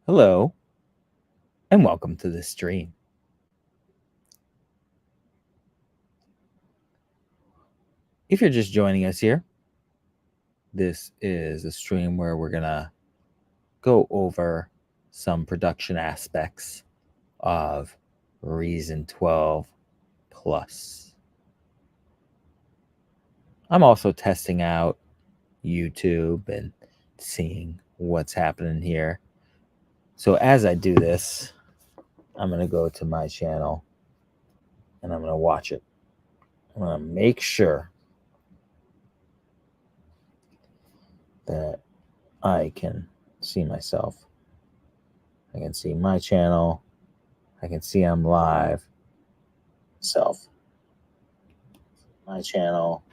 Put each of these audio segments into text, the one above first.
Hello, and welcome to this stream. If you're just joining us here, this is a stream where we're going to go over some production aspects of Reason 12 Plus. I'm also testing out YouTube and seeing what's happening here. So as I do this, I'm going to go to my channel and I'm going to watch it. I'm going to make sure that I can see myself. I can see my channel. I can see I'm live. Self. My channel.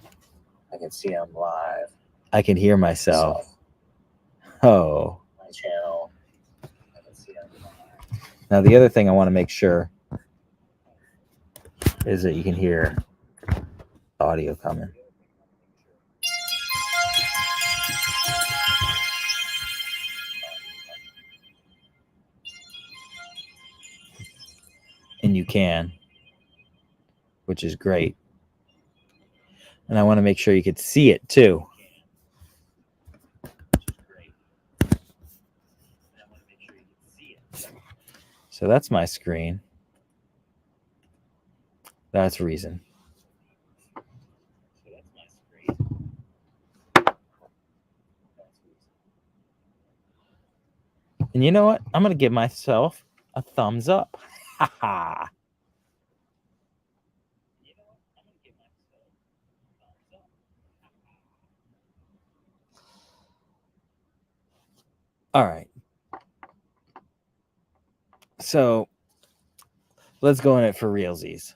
I can see I'm live. I can hear myself. Oh. My channel. I can see I'm live. Now the other thing I want to make sure is that you can hear audio coming. And you can, which is great. And I want to make sure you could see it too. So that's my screen. That's Reason. And you know what? I'm going to give myself a thumbs up. Ha ha. All right. So let's go in it for realsies.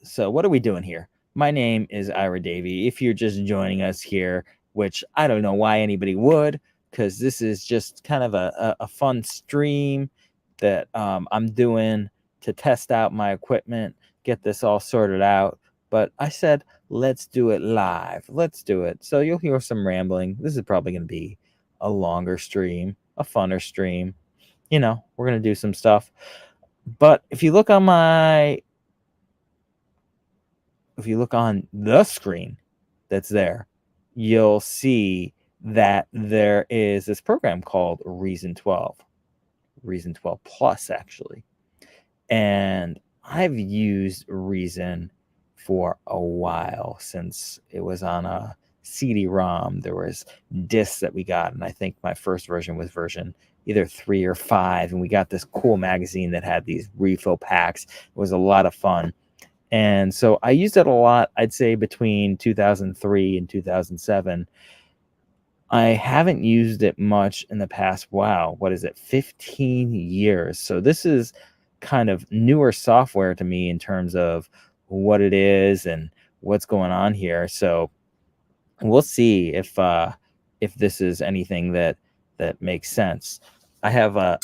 So what are we doing here? My name is Davey. If you're just joining us here, which I don't know why anybody would, because this is just kind of a fun stream that I'm doing to test out my equipment, get this all sorted out. But I said, let's do it live. Let's do it. So you'll hear some rambling. This is probably going to be a longer stream, a funner stream. You know, we're going to do some stuff. But if you look on the screen that's there, you'll see that there is this program called Reason 12 Plus, actually. And I've used Reason for a while, since it was on a CD-ROM. There was discs that we got, and I think my first version was version either 3 or 5, and we got this cool magazine that had these refill packs. It was a lot of fun. And so I used it a lot, I'd say between 2003 and 2007. I haven't used it much in the past, 15 years. So this is kind of newer software to me in terms of what it is and what's going on here. So we'll see if this is anything that makes sense. I have a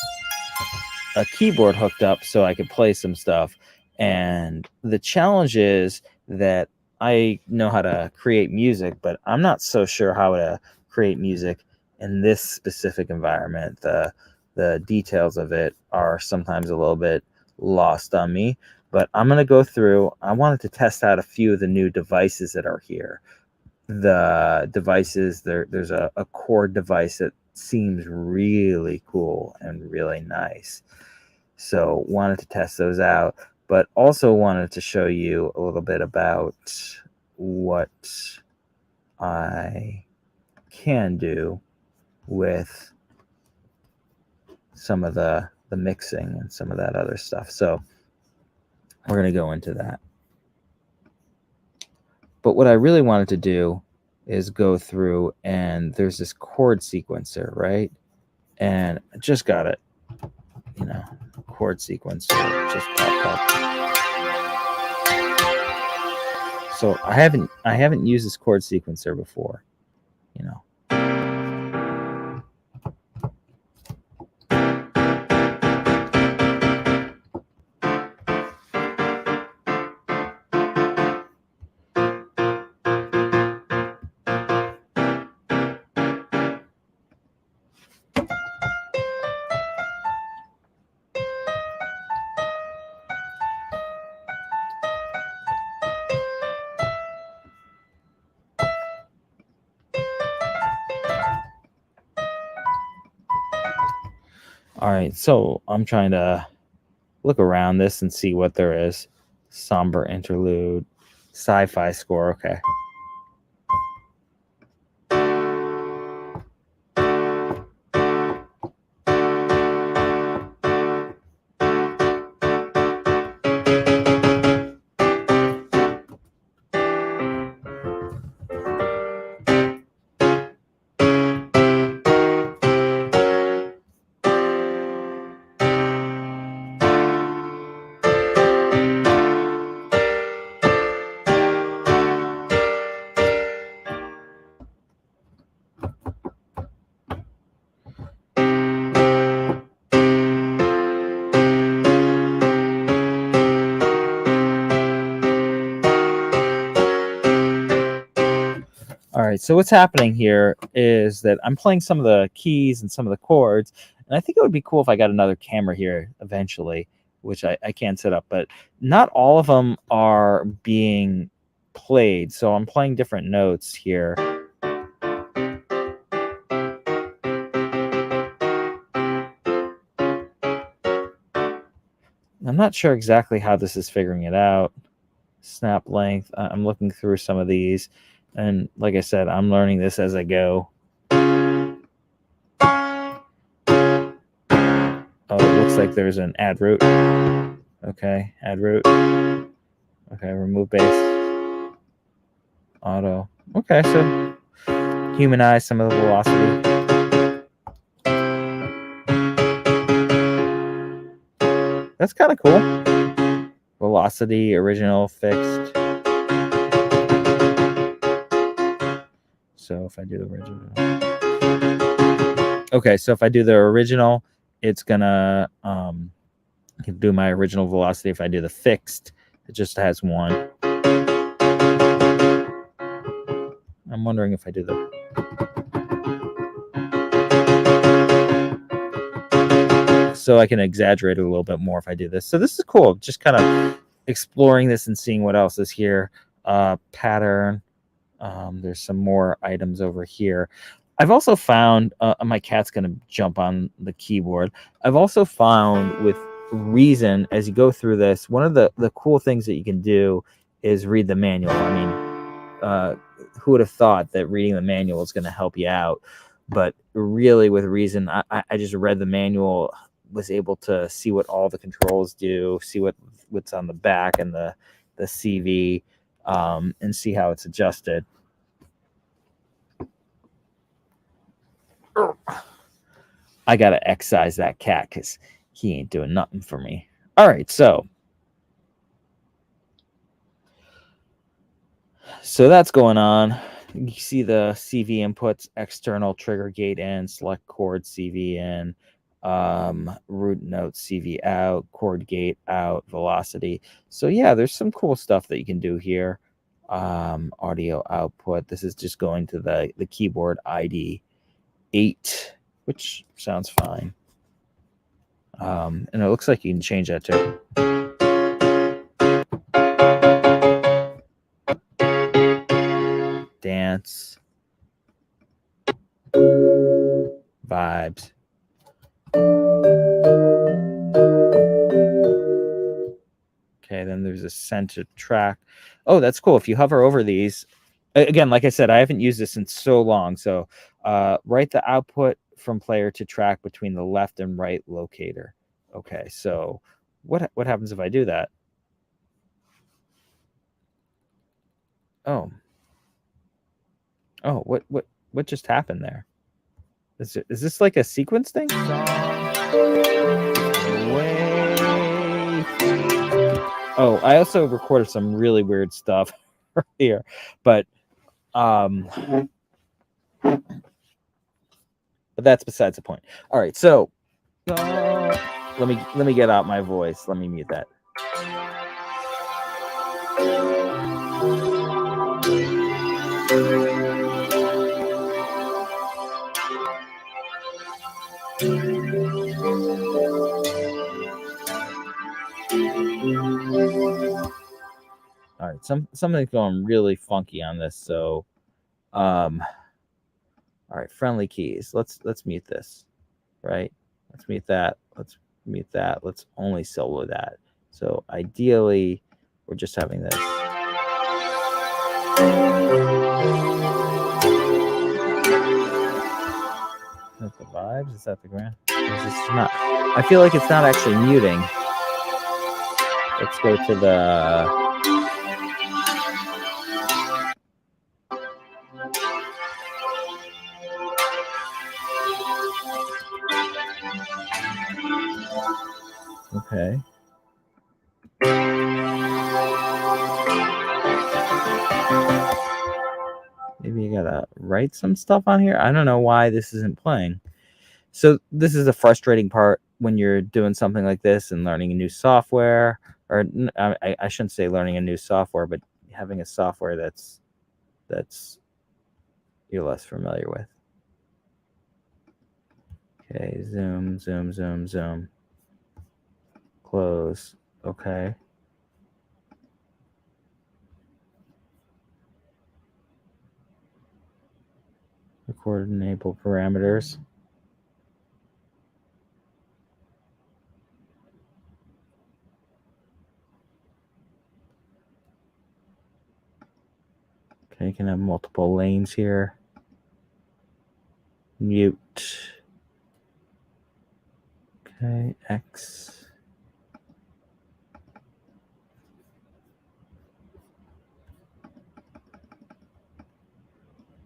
keyboard hooked up so I could play some stuff. And the challenge is that I know how to create music, but I'm not so sure how to create music in this specific environment. The details of it are sometimes a little bit lost on me, but I'm going to go through. I wanted to test out a few of the new devices that are here. The devices, there's a chord device that seems really cool and really nice. So wanted to test those out, but also wanted to show you a little bit about what I can do with some of the mixing and some of that other stuff. So we're going to go into that. But what I really wanted to do is go through, and there's this chord sequencer, right? And I just got it, chord sequencer just popped up. So I haven't used this chord sequencer before, All right, so I'm trying to look around this and see what there is. Somber interlude, sci-fi score. Okay. All right, so what's happening here is that I'm playing some of the keys and some of the chords, and I think it would be cool if I got another camera here eventually, which I can set up, but not all of them are being played, so I'm playing different notes here. I'm not sure exactly how this is figuring it out. Snap length, I'm looking through some of these, and like I said, I'm learning this as I go. Oh, it looks like there's an add root. Okay, add root. Okay, remove bass. Auto. Okay, so humanize some of the velocity. That's kind of cool. Velocity, original, fixed. So if I do the original. Okay, so if I do the original, it's gonna do my original velocity. If I do the fixed, it just has one. I'm wondering if I do the... So I can exaggerate it a little bit more if I do this. So this is cool. Just kind of exploring this and seeing what else is here. Pattern. There's some more items over here. I've also found, my cat's going to jump on the keyboard. I've also found with Reason, as you go through this, one of the cool things that you can do is read the manual. I mean, who would have thought that reading the manual is going to help you out? But really with Reason, I just read the manual, was able to see what all the controls do, see what's on the back and the CV, and see how it's adjusted. I gotta excise that cat because he ain't doing nothing for me. All right, so that's going on. You see the CV inputs: external trigger gate in, select chord CV in, root note CV out, chord gate out, velocity. So yeah, there's some cool stuff that you can do here. Audio output. This is just going to the keyboard ID 8, which sounds fine. And it looks like you can change that too. Dance. Vibes. Okay, then there's a center track. Oh, that's cool. If you hover over these, again, like I said, I haven't used this in so long. So write the output from player to track between the left and right locator. Okay, so what happens if I do that? Oh, what just happened there? Is this like a sequence thing? Oh, I also recorded some really weird stuff here, but that's besides the point. All right, so let me get out my voice. Let me mute that. All right, something's going really funky on this. So, all right, friendly keys. Let's mute this, right? Let's mute that. Let's mute that. Let's only solo that. So ideally, we're just having this. Is that the vibes? Is that the ground? Not, I feel like it's not actually muting. Let's go to the... Okay. Maybe you gotta write some stuff on here. I don't know why this isn't playing. So this is a frustrating part when you're doing something like this and learning a new software, or I shouldn't say learning a new software, but having a software that's you're less familiar with. Okay, zoom, zoom, zoom, zoom. Close. Okay. Record enable parameters. Okay, you can have multiple lanes here. Mute. Okay, X.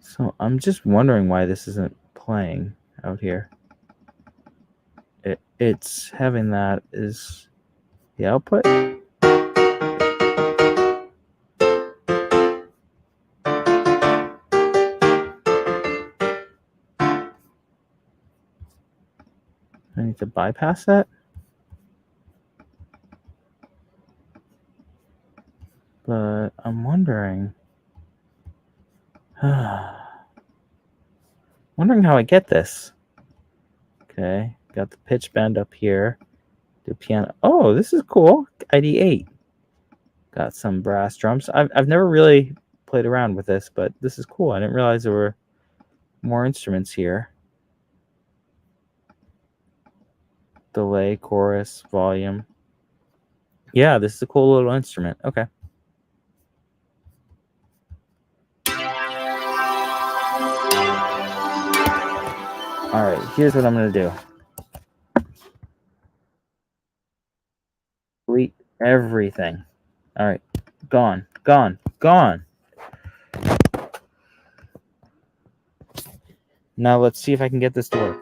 So I'm just wondering why this isn't playing out here. It's having that is the output. I need to bypass that. But I'm wondering wondering how I get this. Okay, got the pitch bend up here. Do piano. Oh, this is cool. ID8. Got some brass drums. I've never really played around with this, but this is cool. I didn't realize there were more instruments here. Delay, chorus, volume. Yeah, this is a cool little instrument. Okay. All right, here's what I'm going to do. Delete everything. All right, gone, gone, gone. Now let's see if I can get this to work.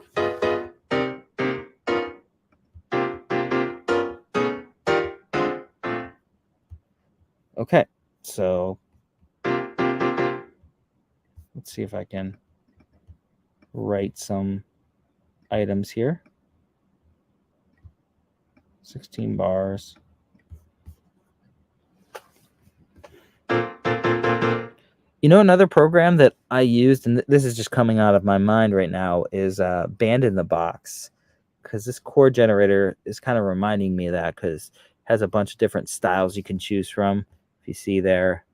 Okay, so let's see if I can write some items here. 16 bars. You know, another program that I used, and this is just coming out of my mind right now, is Band in the Box. Because this chord generator is kind of reminding me of that, because it has a bunch of different styles you can choose from. If you see there,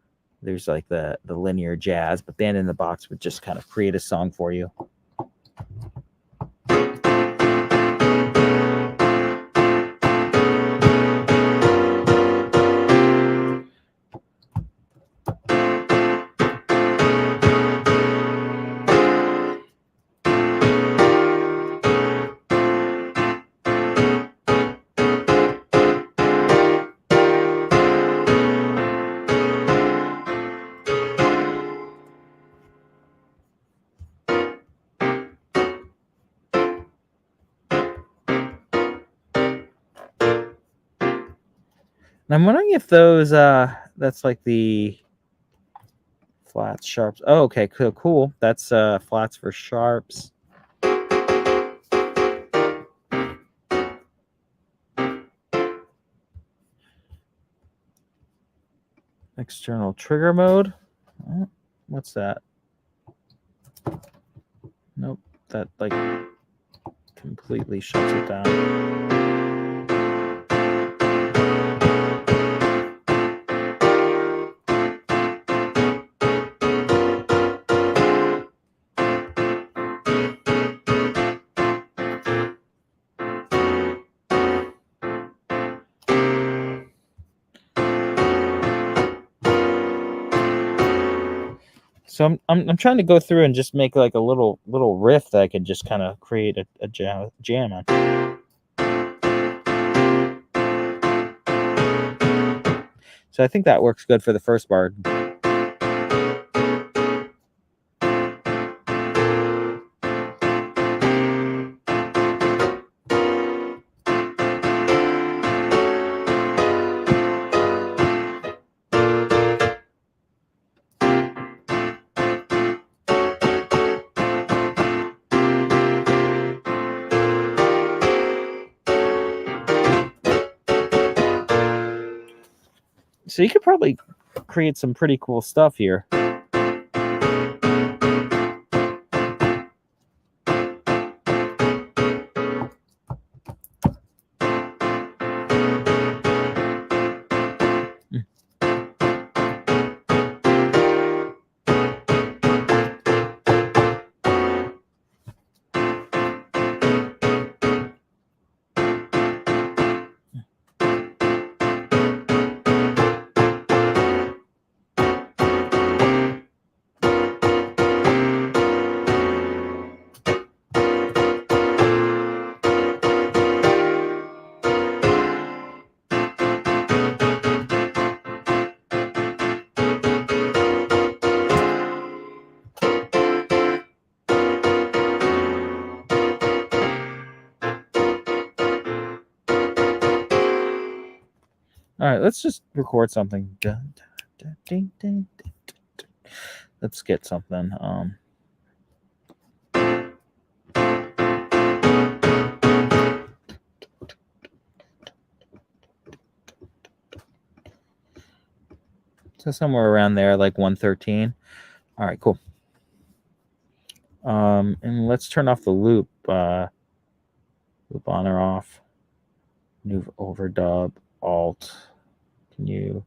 there's like the linear jazz, but Band in the Box would just kind of create a song for you. And I'm wondering if those, that's like the flats, sharps. Oh, okay, cool. That's flats for sharps. External trigger mode. Oh, what's that? Nope, that like completely shuts it down. So I'm trying to go through and just make like a little riff that I could just kind of create a jam on. So I think that works good for the first bar. So you could probably create some pretty cool stuff here. All right, let's just record something. Let's get something. So somewhere around there, like 113. All right, cool. And let's turn off the loop. Loop on or off. New overdub. Alt. Can you?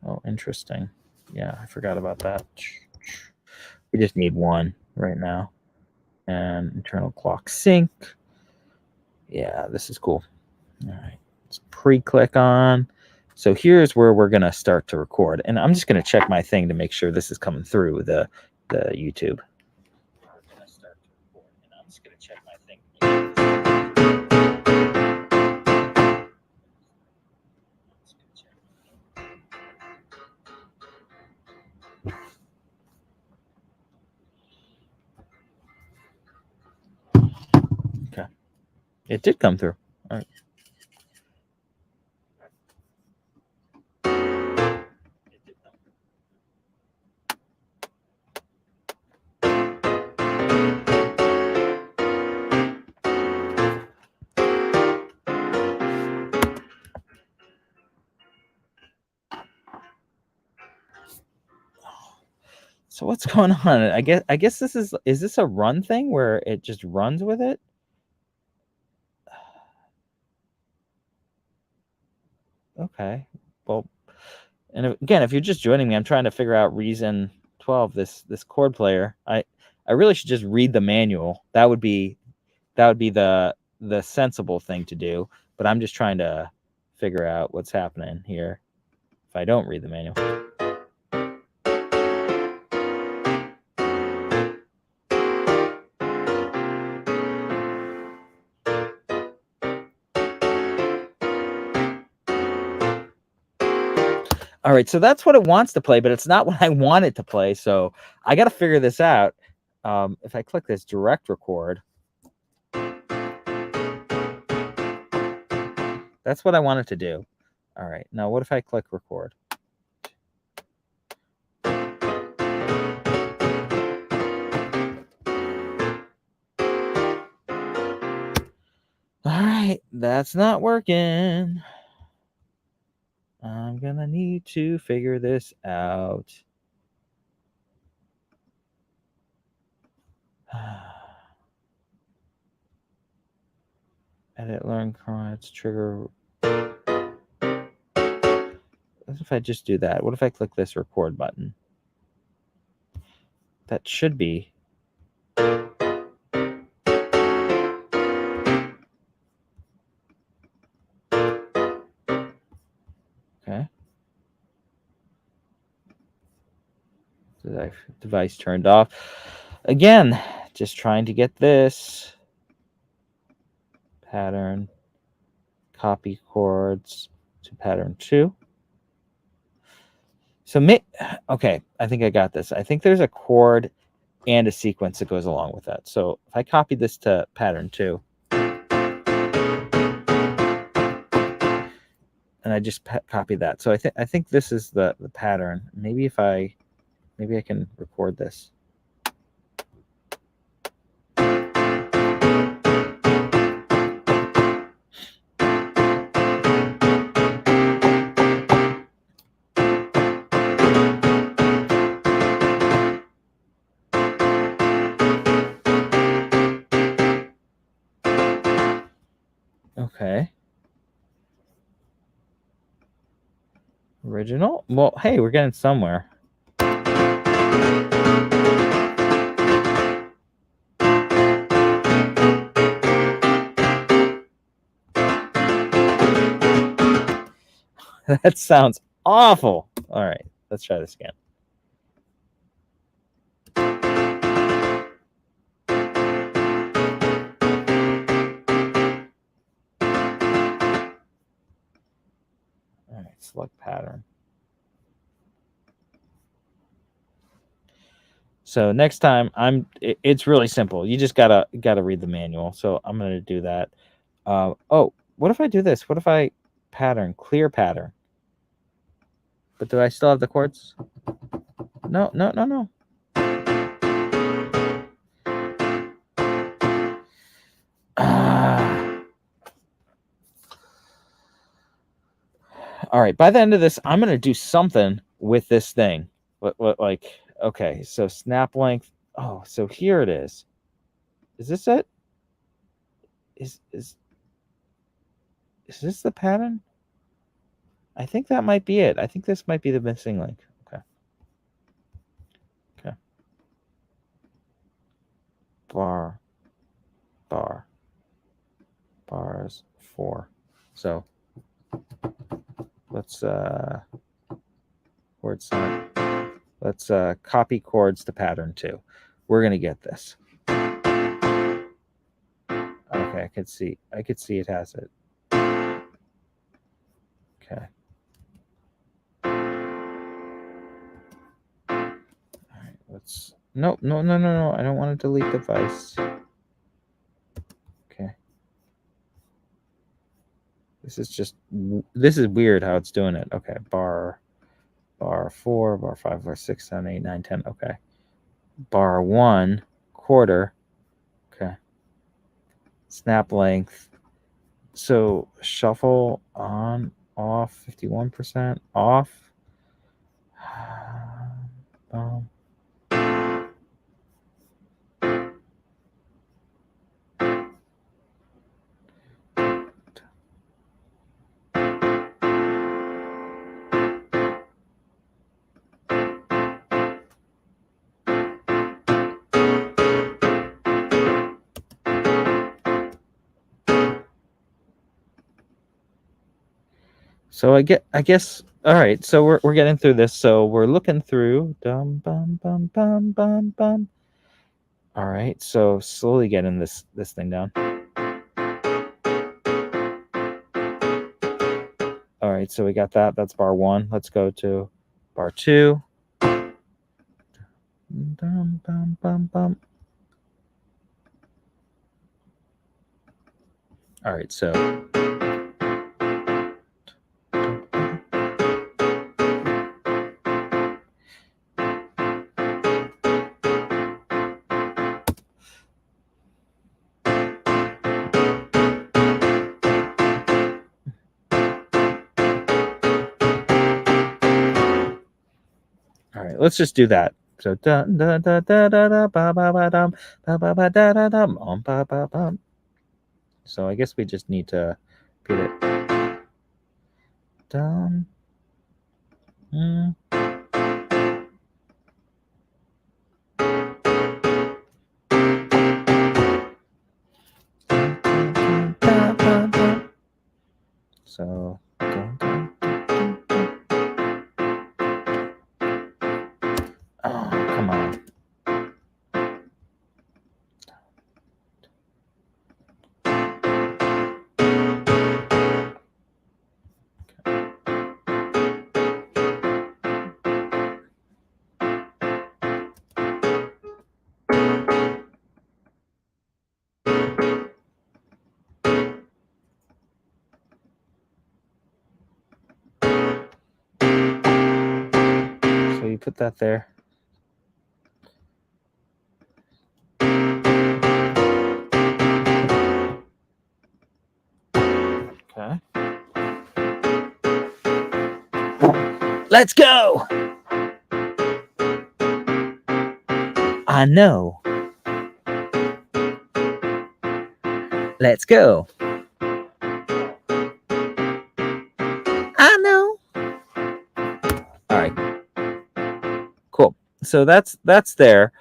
Oh, interesting. Yeah, I forgot about that. We just need one right now. And internal clock sync. Yeah, this is cool. All right, let's pre-click on. So here's where we're gonna start to record, and I'm just gonna check my thing to make sure this is coming through the YouTube. We're gonna start to record, and I'm just gonna check my thing. Okay, it did come through. All right. So what's going on? I guess this is this a run thing where it just runs with it? Okay. Well, and again, if you're just joining me, I'm trying to figure out Reason 12, this chord player. I really should just read the manual. That would be the sensible thing to do, but I'm just trying to figure out what's happening here if I don't read the manual. All right, so that's what it wants to play, but it's not what I want it to play. So I got to figure this out. If I click this direct record, that's what I want it to do. All right, now what if I click record? All right, that's not working. I'm gonna need to figure this out. Edit, learn chords, trigger. What if I just do that? What if I click this record button? That should be. Okay. Did I device turned off. Again, just trying to get this pattern, copy chords to pattern 2. So, okay, I think I got this. I think there's a chord and a sequence that goes along with that. So if I copy this to pattern 2, and I just copy that. So I think this is the pattern. Maybe I can record this. Okay. Original? Well, hey, we're getting somewhere. That sounds awful. All right, let's try this again. All right, select pattern. So next time it's really simple. You just gotta read the manual. So I'm gonna do that. Oh, what if I do this? What if I clear pattern? But do I still have the chords? No. All right. By the end of this, I'm gonna do something with this thing. What like? Okay. So snap length. Oh, so here it is. Is this it? Is this the pattern? I think that might be it. I think this might be the missing link. Okay. Bars 4. So let's chord sign. Let's copy chords to pattern 2. We're gonna get this. Okay, I could see it has it. Okay. All right, let's no. I don't want to delete device. Okay. This is weird how it's doing it. Okay, bar 4, bar 5, bar 6, 7, 8, 9, 10. Okay. Bar 1, quarter. Okay. Snap length. So shuffle on, off, 51%, off. So I guess all right. So we're getting through this. So we're looking through. Dum bum bum bum bum bum. All right. So slowly getting this thing down. All right. So we got that. That's bar 1. Let's go to bar 2. Dum bum bum bum. All right. So. All right, let's just do that. So da da da da da da ba ba ba dum ba ba ba da da dum ba ba bum. So I guess we just need to get it. Dum. So. Oh, come put that there. Okay. Let's go. I know. Let's go. I know. All right. Cool. So that's there.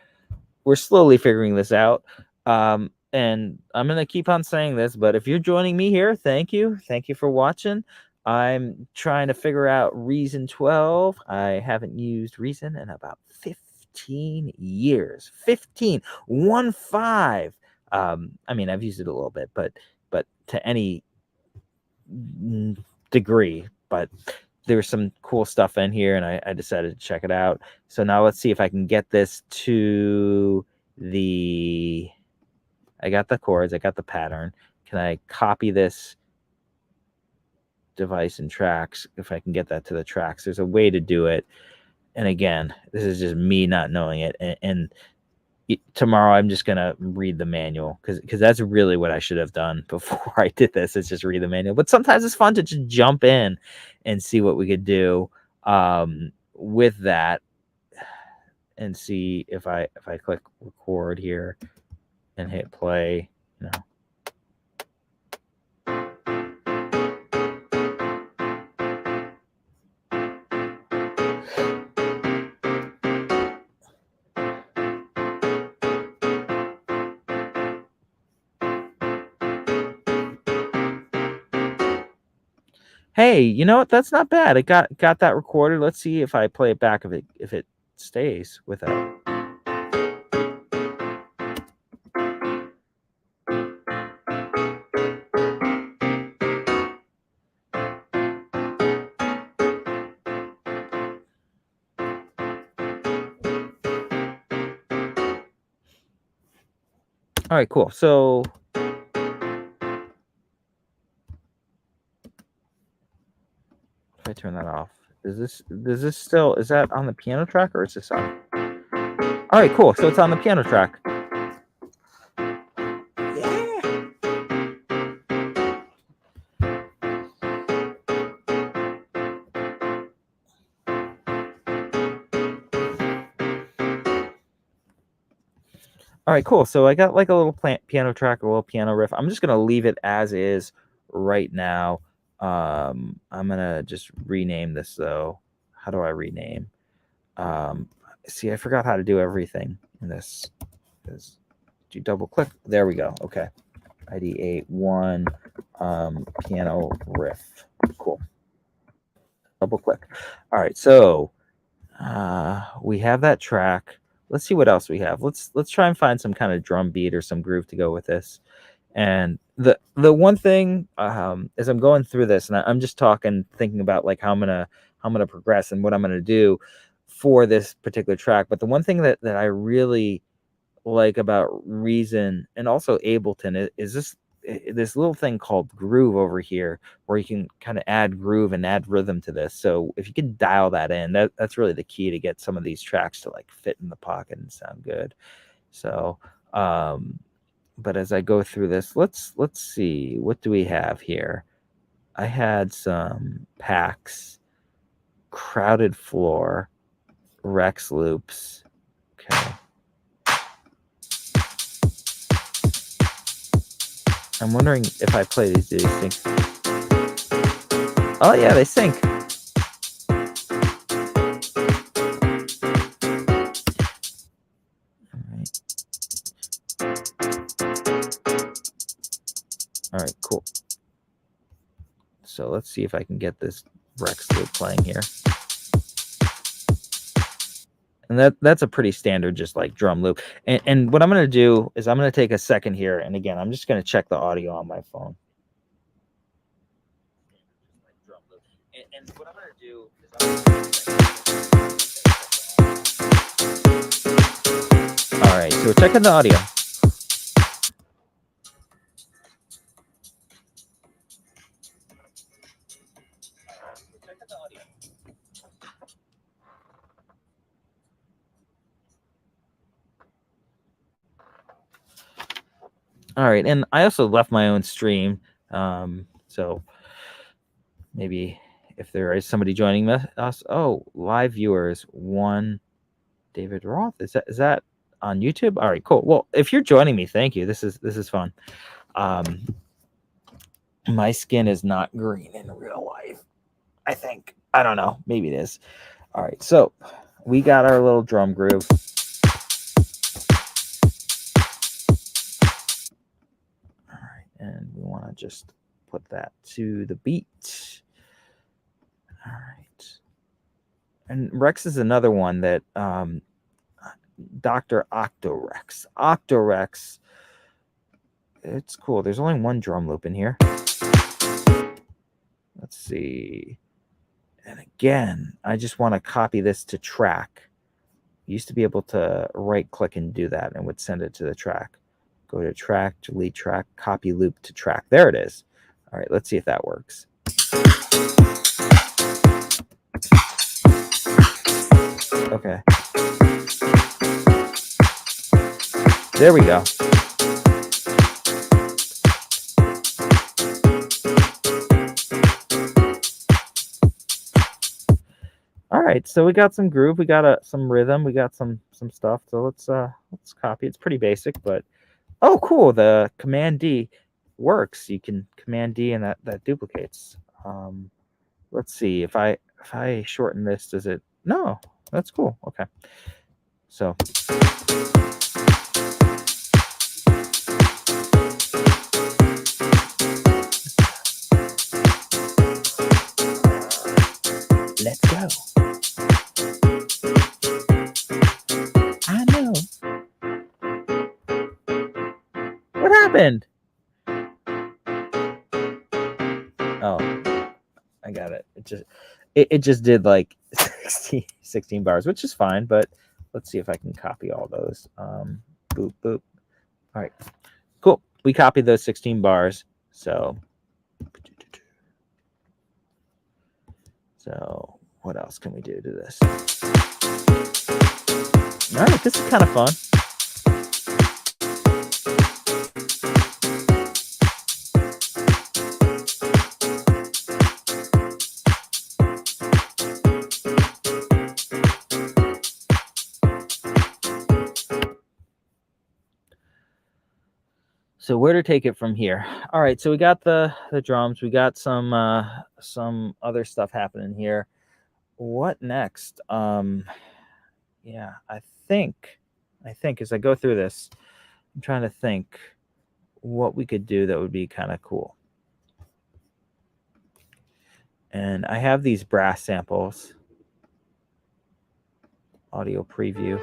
We're slowly figuring this out. And I'm going to keep on saying this, but if you're joining me here, thank you. Thank you for watching. I'm trying to figure out Reason 12. I haven't used Reason in about 15 years. 15. 1-5. I mean, I've used it a little bit, but to any degree. But there's some cool stuff in here, and I decided to check it out. So now let's see if I can get this to the... I got the chords, I got the pattern. Can I copy this device and tracks? If I can get that to the tracks, there's a way to do it. And again, this is just me not knowing it. And tomorrow I'm just gonna read the manual, because that's really what I should have done before I did this. Is just read the manual. But sometimes it's fun to just jump in and see what we could do with that, and see if I click record here and hit play, you know. Hey, you know what? That's not bad. It got that recorded. Let's see if I play it back, if it stays with it. All right, cool. So if I turn that off, does this still, is that on the piano track, or is this on? All right, cool. So it's on the piano track. Yeah. All right, cool. So I got like a little piano track, a little piano riff. I'm just gonna leave it as is right now. I'm gonna just rename this though. How do I rename? See, I forgot how to do everything in this. Do you double click? There we go. Okay. ID 8-1 piano riff. Cool. Double click. All right. So we have that track. Let's see what else we have. Let's try and find some kind of drum beat or some groove to go with this. And the one thing, as I'm going through this, and I'm just thinking about like how I'm gonna progress and what I'm gonna do for this particular track. But the one thing that I really like about Reason and also Ableton is this little thing called groove over here, where you can kind of add groove and add rhythm to this. So if you can dial that in, that's really the key to get some of these tracks to like fit in the pocket and sound good. So but as I go through this, let's see, what do we have here? I had some packs, crowded floor, Rex loops. Okay. I'm wondering if I play these, do these sync? Oh yeah, they sync. All right, cool. So let's see if I can get this Rex loop playing here. And that's a pretty standard, just like drum loop. And what I'm going to do is I'm going to take a second here. And again, I'm just going to check the audio on my phone. And what I'm going to do is all right, so we're checking the audio. All right, and I also left my own stream, so maybe if there is somebody joining us, live viewers, one David Roth, is that on YouTube? All right, cool. Well, if you're joining me, thank you. This is fun. My skin is not green in real life, I think. I don't know. Maybe it is. All right, so we got our little drum groove. All right, and we want to just put that to the beat. All right. And Rex is another one that Dr. Octorex. Octorex. It's cool. There's only one drum loop in here. Let's see. And again, I just want to copy this to track. Used to be able to right click and do that and would send it to the track. Go to track, delete track, copy loop to track. There it is. All right, let's see if that works. Okay. There we go. All right, so we got some groove, we got some rhythm, we got some stuff. So let's copy. It's pretty basic, but oh, cool. The Command D works. You can Command D and that duplicates. Let's see if I shorten this, does it? No, that's cool. Okay, so. Let's go. I know. What happened? Oh, I got it. It just did like 16 bars, which is fine, but let's see if I can copy all those. Boop, boop. All right, cool. We copied those 16 bars. So what else can we do to this? All right, this is kind of fun. So where to take it from here? All right, so we got the drums, we got some other stuff happening here. What next? Yeah, I think as I go through this, I'm trying to think what we could do that would be kind of cool. And I have these brass samples. Audio preview.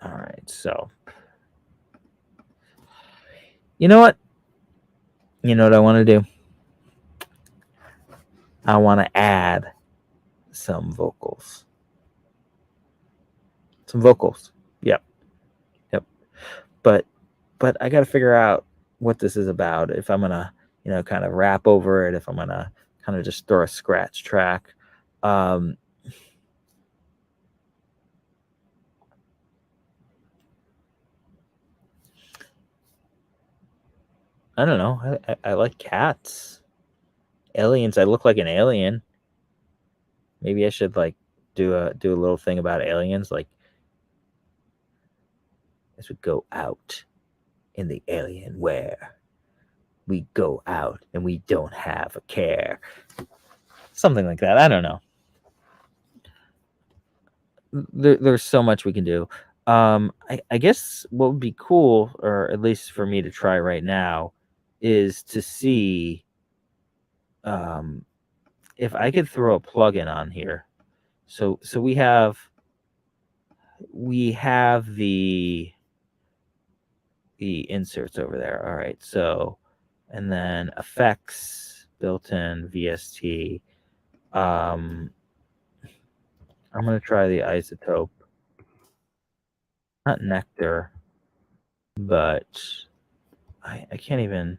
All right, so you know what? You know what I want to do? I want to add some vocals. Some vocals. Yep. But I got to figure out what this is about. If I'm gonna, kind of rap over it. If I'm gonna kind of just throw a scratch track. I don't know. I like cats. Aliens. I look like an alien. Maybe I should like do a little thing about aliens, like as we go out in the alien where we go out and we don't have a care. Something like that. I don't know. There's so much we can do. I guess what would be cool, or at least for me to try right now, is to see if I could throw a plugin on here. So we have the inserts over there. All right, so and then effects, built-in VST. I'm going to try the isotope, not nectar, but I can't even.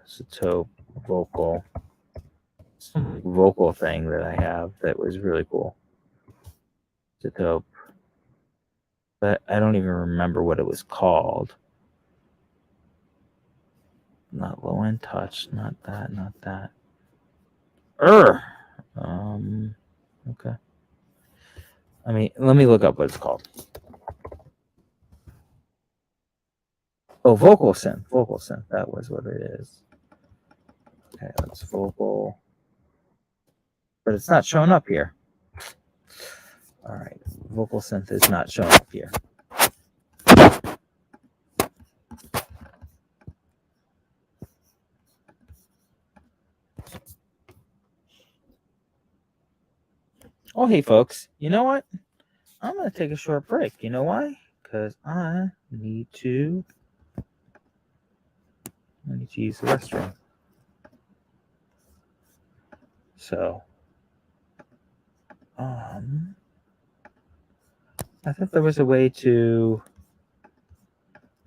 Isotope vocal, some vocal thing that I have that was really cool. Isotope, but I don't even remember what it was called. Not low end touch, not that, not that. Okay. Let me look up what it's called. Oh, vocal synth. That was what it is. Okay, let's vocal. But it's not showing up here. All right, vocal synth is not showing up here. Oh, hey, folks. You know what? I'm going to take a short break. You know why? Because I need to use the restroom. So, I thought there was a way to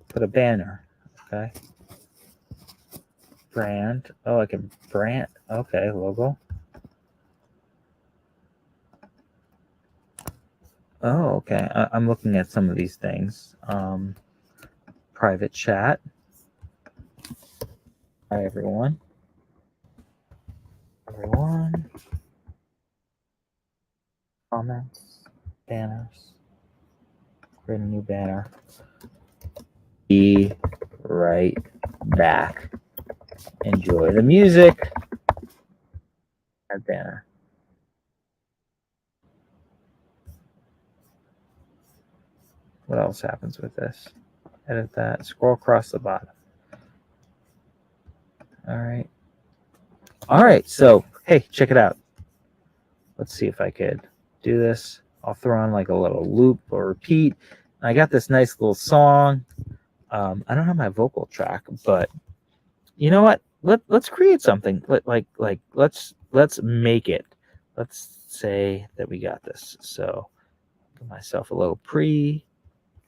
put a banner. Okay. Brand. Oh, I can brand. Okay, logo. Oh, okay. I'm looking at some of these things. Private chat. Hi, everyone. Comments. Banners. Create a new banner. Be right back. Enjoy the music. Add banner. What else happens with this? Edit that. Scroll across the bottom. All right. So, hey, check it out. Let's see if I could do this. I'll throw on like a little loop or repeat. I got this nice little song. I don't have my vocal track, but you know what? Let's create something. Let's make it. Let's say that we got this. So, give myself a little pre.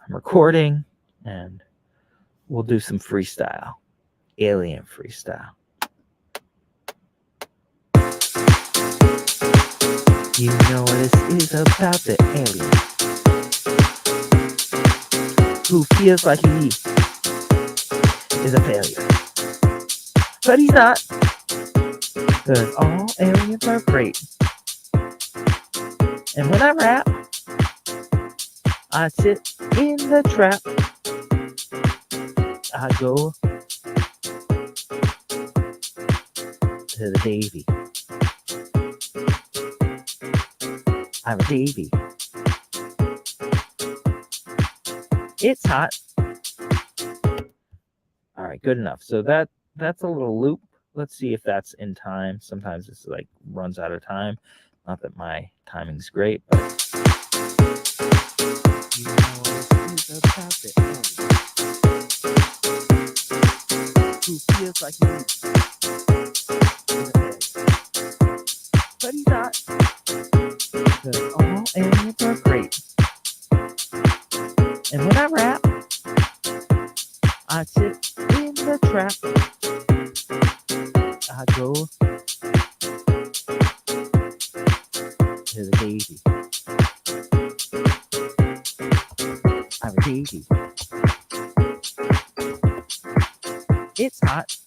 I'm recording, and we'll do some freestyle. Alien freestyle. You know this is about the alien who feels like he is a failure. But he's not, because all aliens are great. And when I rap, I sit in the trap. I go to the Davey. I'm a Davey. It's hot. All right, good enough. So that's a little loop. Let's see if that's in time. Sometimes it's like runs out of time. Not that my timing's great, but you know this is about the alien who feels like he's but he's not. Because all aliens are great. And when I rap, I sit in the trap. I go to the Davey. I'm a Davey. It's hot.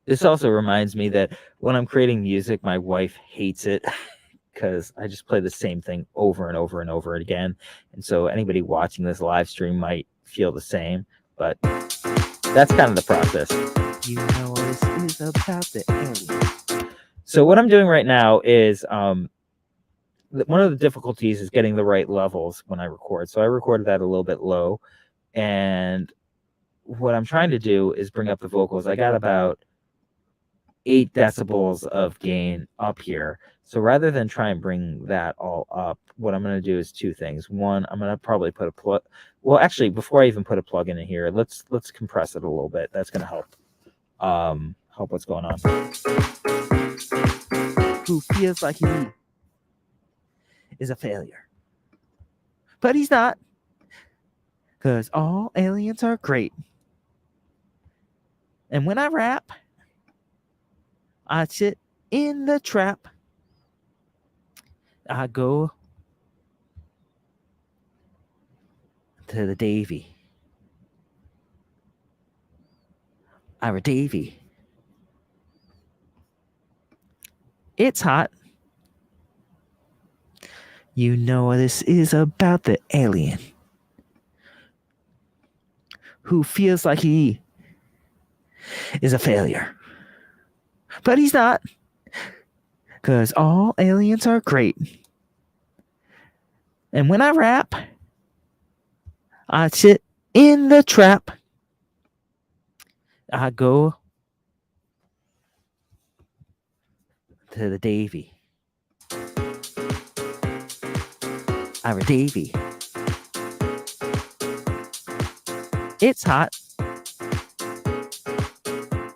This also reminds me that when I'm creating music, my wife hates it because I just play the same thing over and over and over again. And so anybody watching this live stream might feel the same, but that's kind of the process. You know this is about the alien. So what I'm doing right now is one of the difficulties is getting the right levels when I record. So I recorded that a little bit low, and what I'm trying to do is bring up the vocals. I got about 8 decibels of gain up here. So rather than try and bring that all up, what I'm going to do is two things. One, I'm going to probably put a plug. Well, actually, before I even put a plug in here, let's compress it a little bit. That's going to help. Help what's going on. Who feels like he is a failure, but he's not, because all aliens are great. And when I rap, I sit in the trap. I go to the Davey. Ira Davey. It's hot. You know this is about the alien who feels like he is a failure. But he's not, because all aliens are great. And when I rap, I sit in the trap. I go to the Davey. Ira Davey. It's hot.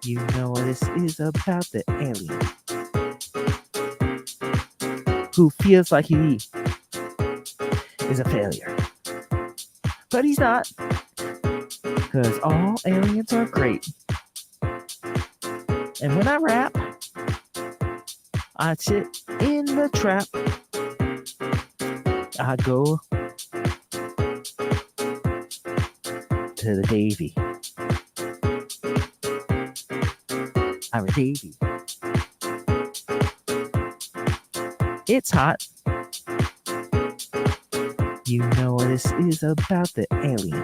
You know this is about the alien who feels like he is a failure. But he's not, because all aliens are great. And when I rap, I sit in the trap. I go to the Davey. Ira Davey. It's hot. You know this is about the alien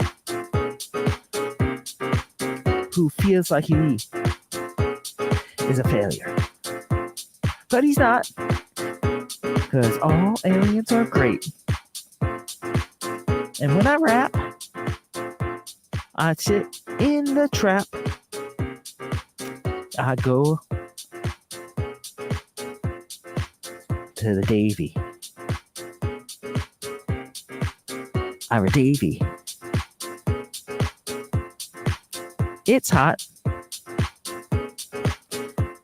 who feels like he is a failure. But he's not, because all aliens are great. And when I rap, I sit in the trap. I go to the Davey. Ira Davey. It's hot.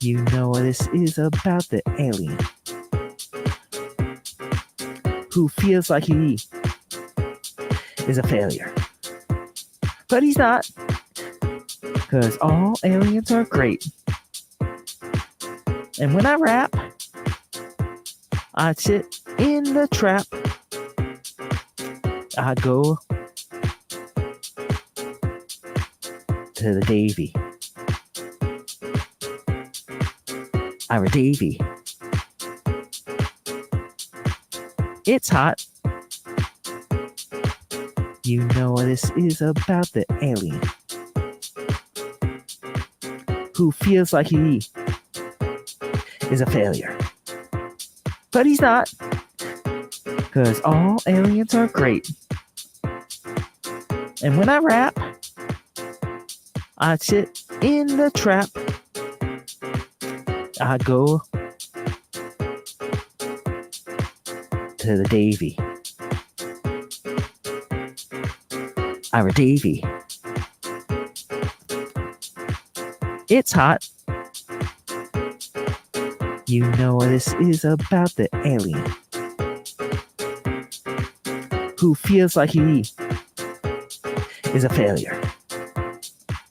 You know this is about the alien who feels like he is a failure. But he's not, because all aliens are great. And when I rap, I sit in the trap. I go to the Davey. Ira Davey. It's hot. You know this is about the alien who feels like he is a failure. But he's not, because all aliens are great. And when I rap, I sit in the trap. I go to the Davey. Ira Davey. It's hot. You know this is about the alien who feels like he is a failure.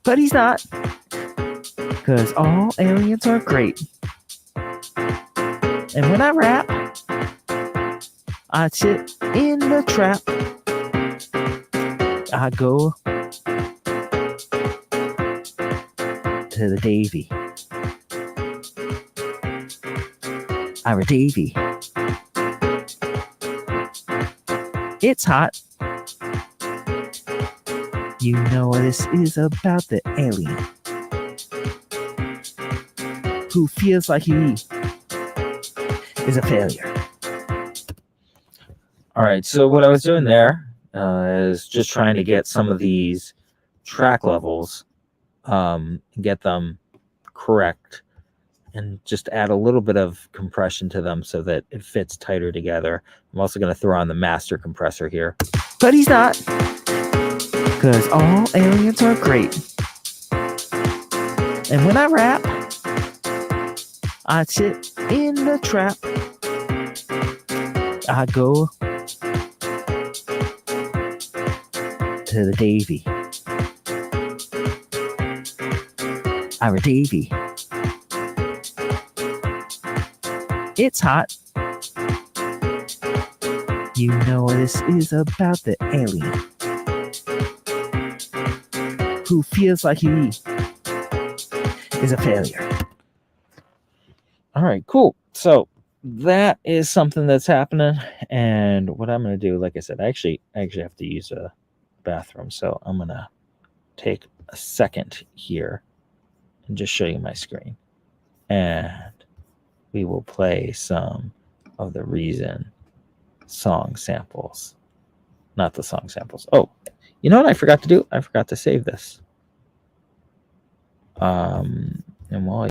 But he's not, because all aliens are great. And when I rap, I sit in the trap. I go to the Davey. Ira Davey. It's hot. You know this is about the alien who feels like he is a failure. All right, so what I was doing there is just trying to get some of these track levels, get them correct, and just add a little bit of compression to them so that it fits tighter together. I'm also going to throw on the master compressor here, but he's not, because all aliens are great. And when I rap, I sit in the trap. I go to the Davey. Ira Davey. It's hot. You know this is about the alien who feels like he is a failure. All right, cool. So that is something that's happening. And what I'm going to do, like I said, I actually have to use a bathroom. So I'm going to take a second here and just show you my screen. And we will play some of the Reason song samples. Not the song samples. Oh, you know what I forgot to do? I forgot to save this. And while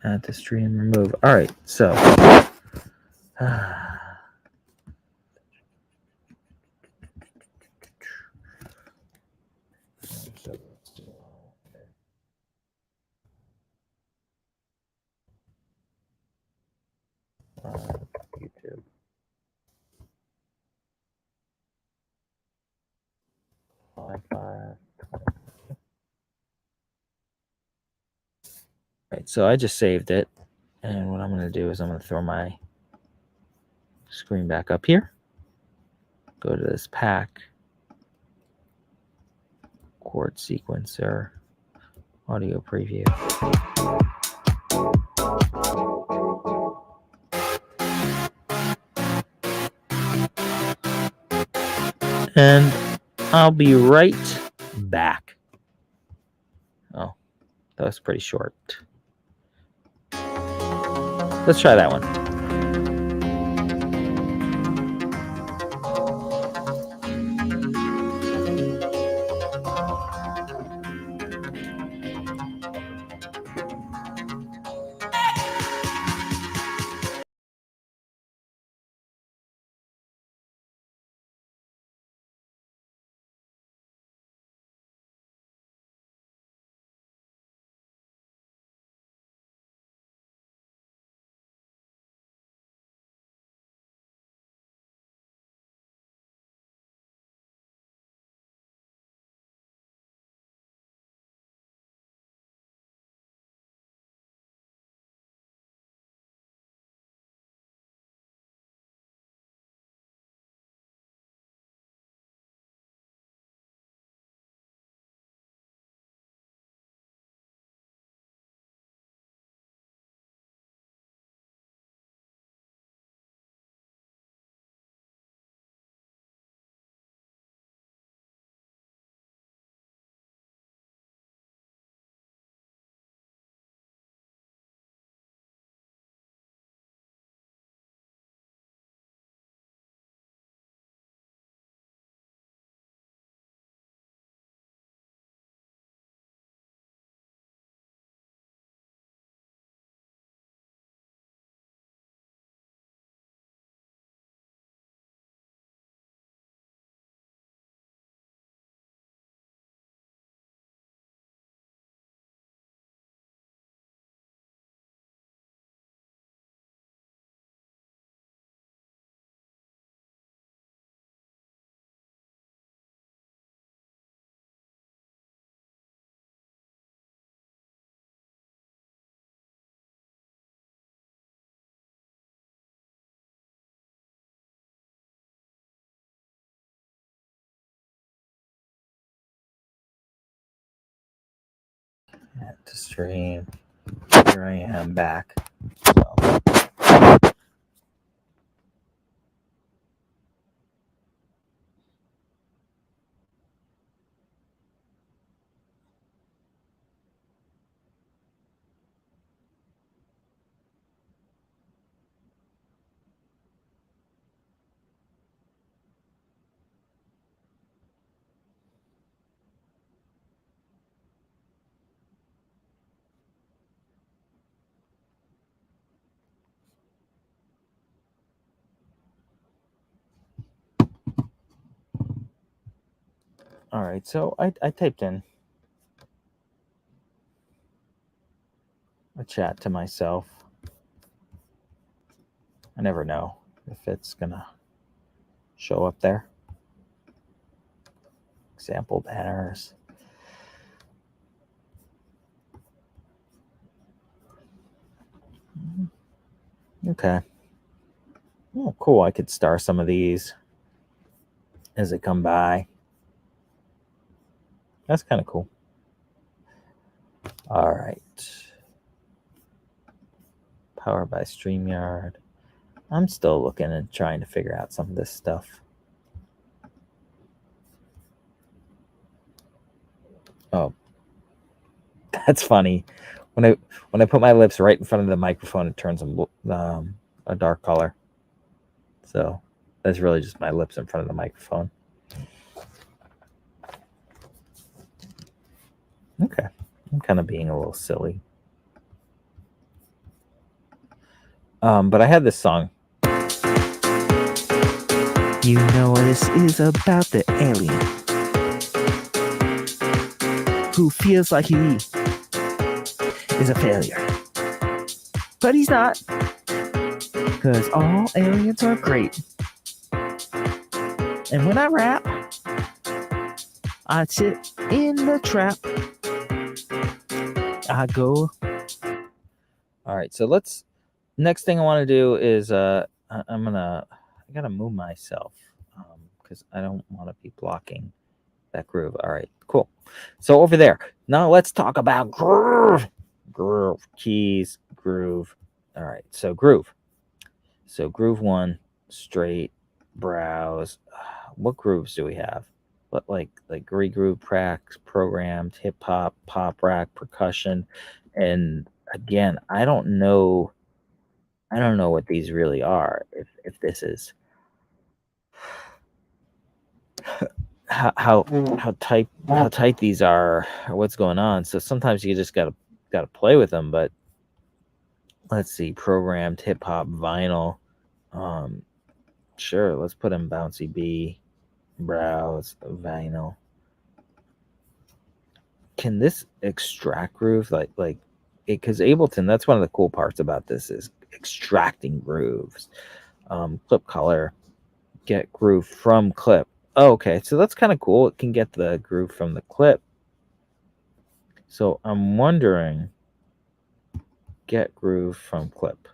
add the stream remove. All right, so YouTube. Right, so I just saved it, and what I'm going to do is I'm going to throw my screen back up here. Go to this pack, chord sequencer, audio preview. And I'll be right back. Oh, that was pretty short. Let's try that one. To stream. Here I am back. So. All right, so I typed in a chat to myself. I never know if it's gonna show up there. Example banners. Okay. Oh, cool. I could star some of these as they come by. That's kind of cool. All right. Powered by StreamYard. I'm still looking and trying to figure out some of this stuff. Oh, that's funny. When I put my lips right in front of the microphone, it turns a dark color. So that's really just my lips in front of the microphone. Okay, I'm kind of being a little silly. But I had this song. You know this is about the alien who feels like he is a failure. But he's not, because all aliens are great. And when I rap, I sit in the trap. I go. All right, so next thing I want to do is I gotta move myself because I don't want to be blocking that groove. All right, cool. So over there, now let's talk about groove. Groove, keys, groove. All right, so groove. So groove 1, straight, browse. What grooves do we have? What like regroove tracks, programmed, hip hop, pop, rack, percussion, and again, I don't know what these really are. If this is how tight these are, or what's going on. So sometimes you just gotta play with them. But let's see, programmed hip hop vinyl. Sure, let's put in bouncy B, browse, vinyl. Can this extract groove like because Ableton? That's one of the cool parts about this is extracting grooves. Clip color, get groove from clip. Oh, okay, so that's kind of cool. It can get the groove from the clip. So I'm wondering, get groove from clip.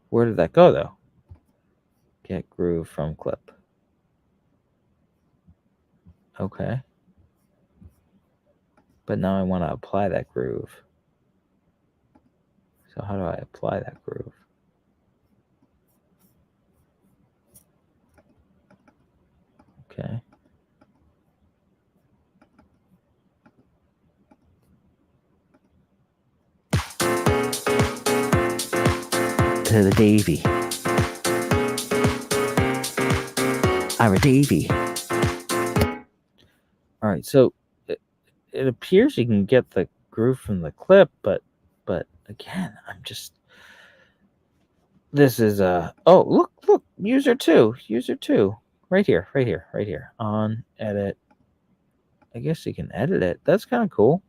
Where did that go though? Get groove from clip. Okay. But now I want to apply that groove. So how do I apply that groove? Okay. To the Davey. Ira Davey. All right, so it appears you can get the groove from the clip, but again, I'm just. This is oh look, user 2, right here, on edit. I guess you can edit it. That's kind of cool.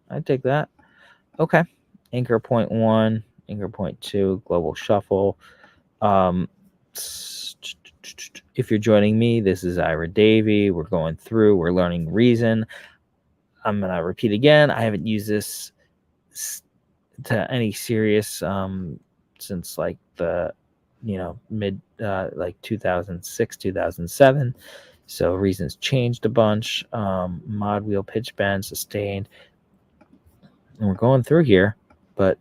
I take that. Okay, anchor point 1, anchor point 2, global shuffle. If you're joining me, this is Ira Davey. We're learning Reason. I'm gonna repeat again. I haven't used this to any serious since like the mid like 2006 2007. So Reason's changed a bunch. Mod wheel, pitch bend, sustained, and we're going through here, but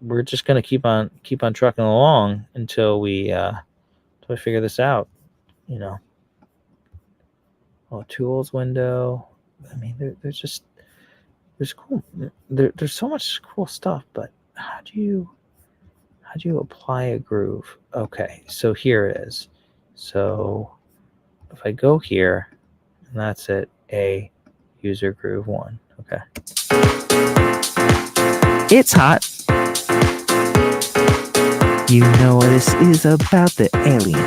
we're just gonna keep on trucking along until we figure this out. Tools window. I mean, there's cool. There's so much cool stuff, but how do you apply a groove? Okay, so here it is. So if I go here, and that's it, A, user groove 1. Okay. It's hot. You know this is about the alien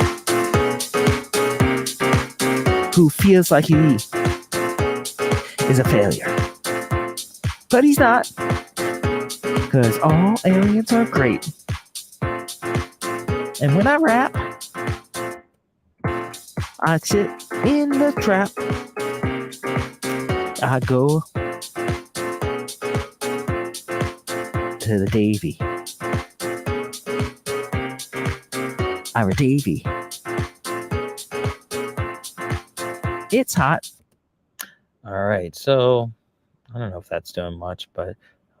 who feels like he is a failure. But he's not, because all aliens are great. And when I rap, I sit in the trap. I go to the Davey. Ira Davey. It's hot. All right, so I don't know if that's doing much, but I'm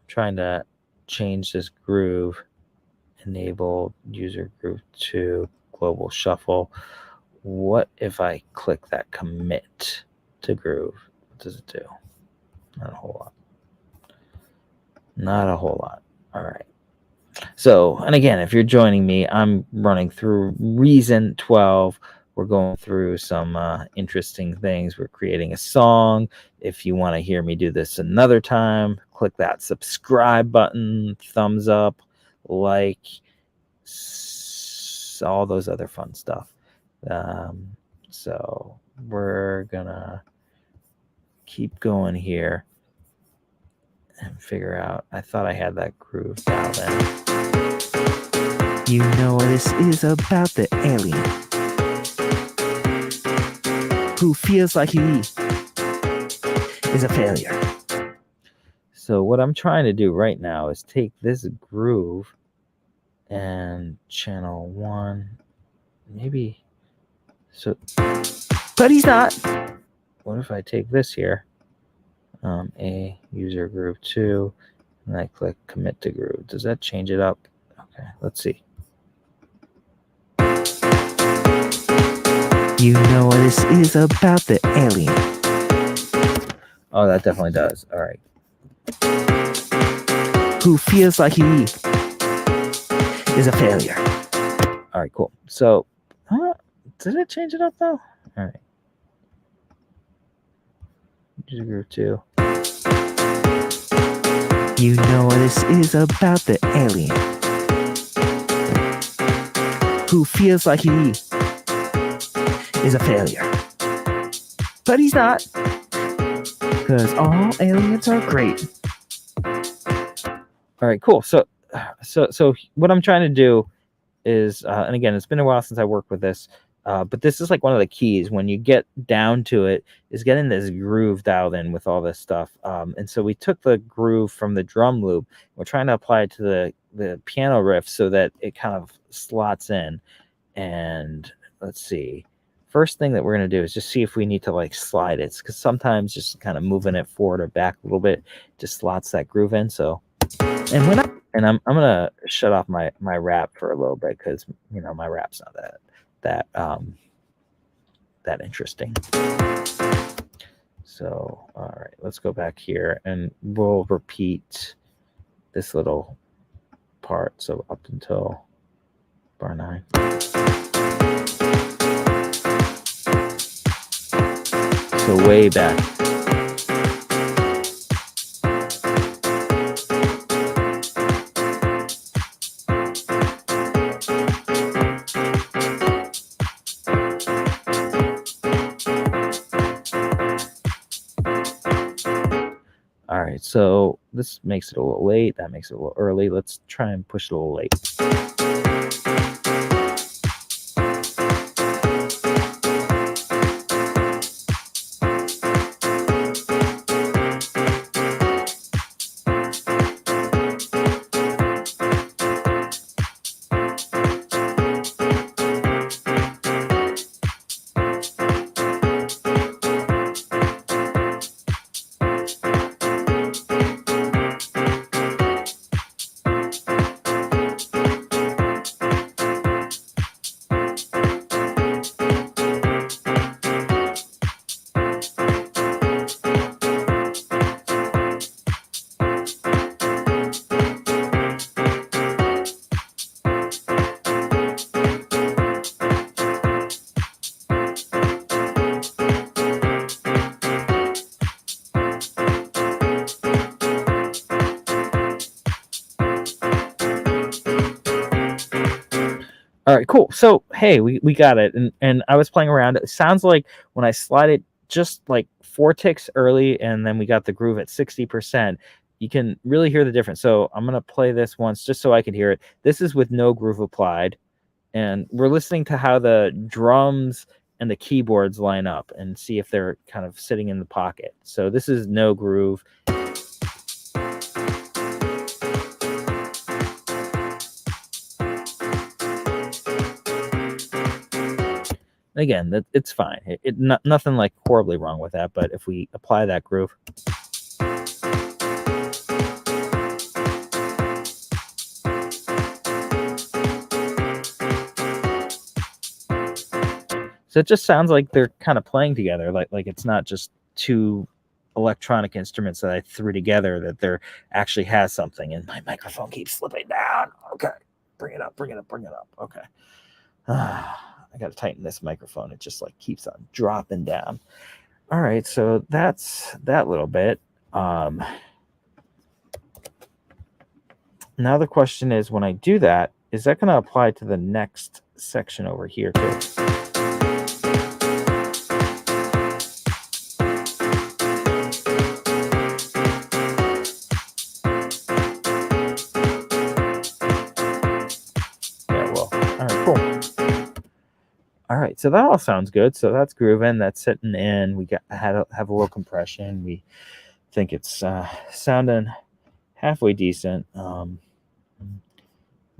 trying to change this groove. Enable user group to global shuffle. What if I click that commit to groove? What does it do? Not a whole lot. Not a whole lot. All right. So, and again, if you're joining me, I'm running through Reason 12. We're going through some interesting things. We're creating a song. If you want to hear me do this another time, click that subscribe button, thumbs up, like, all those other fun stuff. So we're gonna keep going here and figure out. I thought I had that groove dialed in. You know this is about the alien who feels like he is a failure. So what I'm trying to do right now is take this groove and channel 1, maybe. So, but he's not. What if I take this here, a user groove 2, and I click commit to groove? Does that change it up? Okay, let's see. You know this is about the alien. Oh, that definitely does. All right. Who feels like he is a failure. All right, cool. So, did it change it up though? All right. User group 2. You know this is about the alien who feels like he is a failure. But he's not, because all aliens are great. All right, cool. So what I'm trying to do is, and again, it's been a while since I worked with this, but this is like one of the keys when you get down to it, is getting this groove dialed in with all this stuff. And so we took the groove from the drum loop. We're trying to apply it to the piano riff so that it kind of slots in. And let's see. First thing that we're going to do is just see if we need to like slide it, because sometimes just kind of moving it forward or back a little bit just slots that groove in. So, and I'm gonna shut off my rap for a little bit, because my rap's not that interesting. So, all right, let's go back here and we'll repeat this little part. So up until bar 9. So way back. All right, so this makes it a little late. That makes it a little early. Let's try and push it a little late. All right, cool. So hey, we got it, and I was playing around. It sounds like when I slide it just like 4 ticks early, and then we got the groove at 60%. You can really hear the difference. So I'm gonna play this once just so I can hear it. This is with no groove applied, and we're listening to how the drums and the keyboards line up and see if they're kind of sitting in the pocket. So this is no groove. Again, it's fine. Nothing like horribly wrong with that. But if we apply that groove, so it just sounds like they're kind of playing together. Like it's not just two electronic instruments that I threw together. That there actually has something. And my microphone keeps slipping down. Okay, bring it up. Okay. I got to tighten this microphone. It just like keeps on dropping down. All right, so that's that little bit. Now the question is, when I do that, is that going to apply to the next section over here too? Yeah, well, all right, cool. All right, so that all sounds good. So that's grooving, that's sitting in. We have a little compression. We think it's sounding halfway decent. I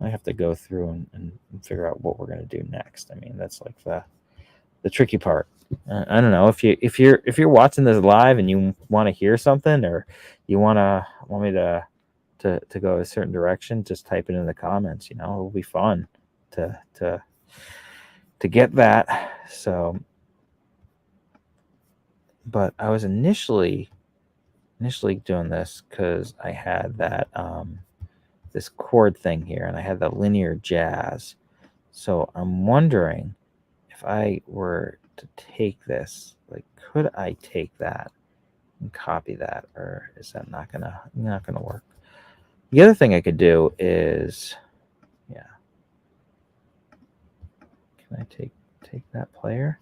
have to go through and figure out what we're going to do next. I mean, that's like the tricky part. I don't know if you're watching this live and you want to hear something, or you want me to go a certain direction, just type it in the comments. It'll be fun to get that. So, but I was initially doing this because I had that this chord thing here, and I had the linear jazz. So I'm wondering if I were to take this, like, could I take that and copy that, or is that not gonna work? The other thing I could do is, yeah, can I take that player,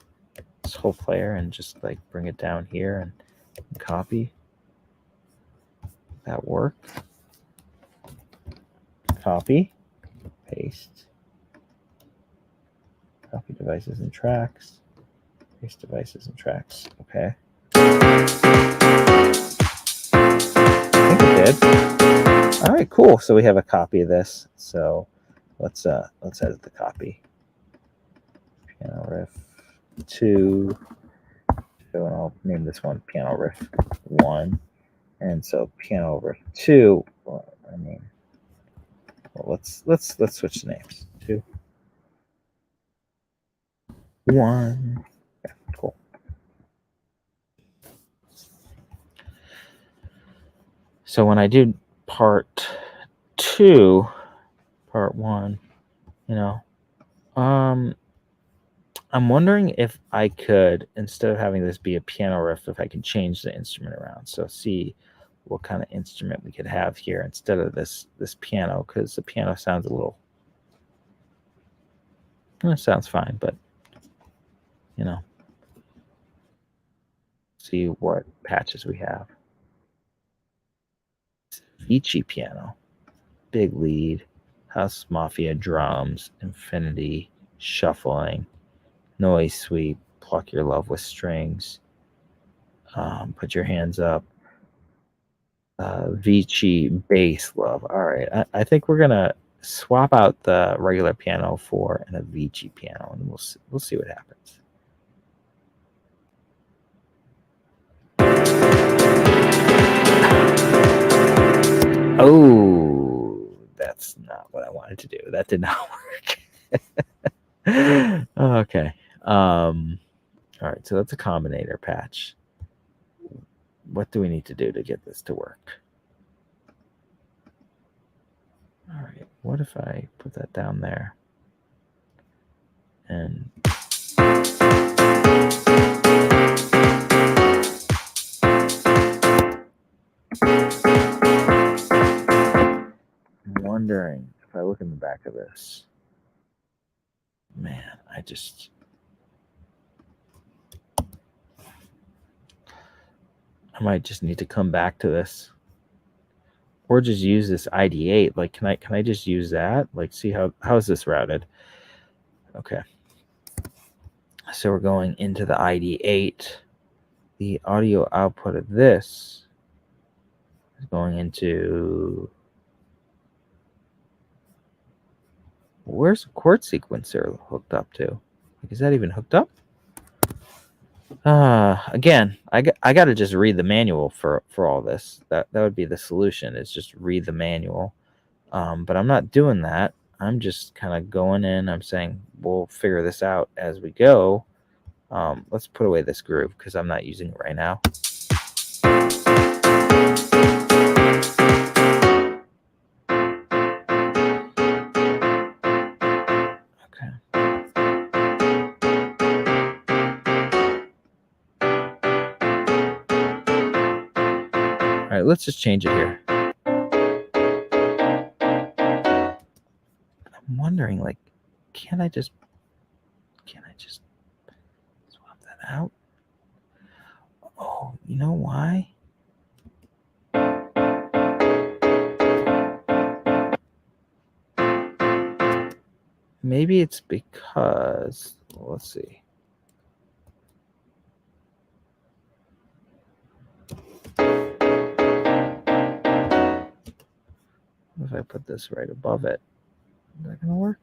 this whole player, and just like bring it down here and copy? That work? Copy, paste, copy devices and tracks, paste devices and tracks. Okay. I think it did. All right, cool. So we have a copy of this. So let's edit the copy. Piano riff 2. So I'll name this one piano riff 1. And so piano riff 2. Well, I mean, let's switch the names. 2, 1. Yeah, cool. So when I do part 2, part 1, I'm wondering if I could, instead of having this be a piano riff, if I can change the instrument around. So see what kind of instrument we could have here instead of this piano, because the piano sounds a little, it sounds fine, but see what patches we have. Vici piano, big lead, House Mafia drums, infinity, shuffling, noise sweep, pluck your love with strings, put your hands up, Vici bass love. All right, I think we're gonna swap out the regular piano for an Avicii piano, and we'll see what happens. Oh, that's not what I wanted to do. That did not work. Okay. All right, so that's a combinator patch. What do we need to do to get this to work? All right, what if I put that down there? And I'm wondering if I look in the back of this. Man, I might just need to come back to this. Or just use this ID8. Like, can I just use that? Like, see how is this routed? Okay. So we're going into the ID8. The audio output of this is going into, where's the chord sequencer hooked up to? Like, is that even hooked up? Again, I got to just read the manual for all this. That would be the solution, is just read the manual. But I'm not doing that. I'm just kind of going in. I'm saying we'll figure this out as we go. Let's put away this groove because I'm not using it right now. Okay. All right, let's just change it here. I'm wondering, like, can I just swap that out? Oh, you know why? Maybe it's because, let's see. What if I put this right above it? Is that going to work?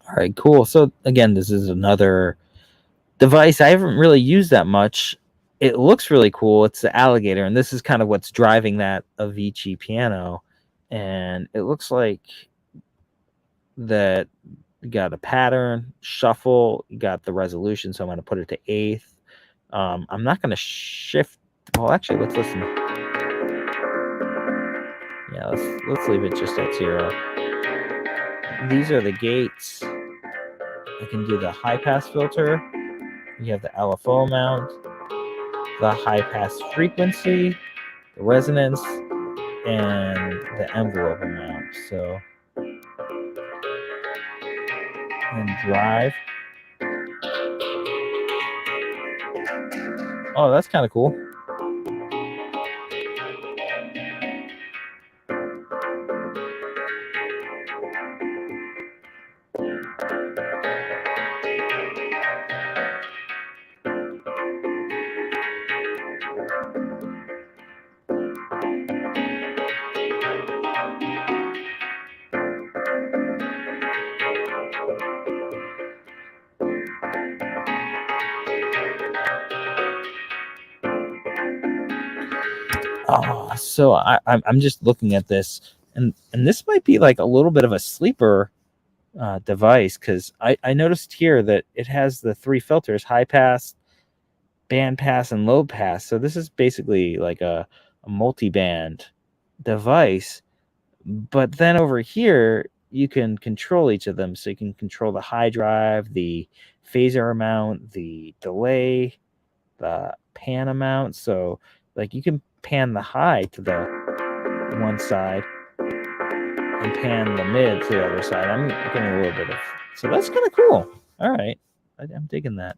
All right, cool. So again, this is another device I haven't really used that much. It looks really cool. It's the alligator, and this is kind of what's driving that Avicii piano. And it looks like that you got a pattern, shuffle, you got the resolution, so I'm going to put it to eighth. I'm not going to shift. Well, actually, let's listen. Yeah, let's leave it just at 0. These are the gates. I can do the high pass filter. You have the LFO amount, the high pass frequency, the resonance, and the envelope amount. So, and drive. Oh, that's kind of cool. Oh, so I'm just looking at this, and this might be like a little bit of a sleeper device, because I noticed here that it has the 3 filters: high pass, band pass, and low pass. So this is basically like a multi-band device. But then over here, you can control each of them. So you can control the high drive, the phaser amount, the delay, the pan amount. So like you can pan the high to the one side and pan the mid to the other side. I'm getting a little bit of, so that's kind of cool. All right, I'm digging that.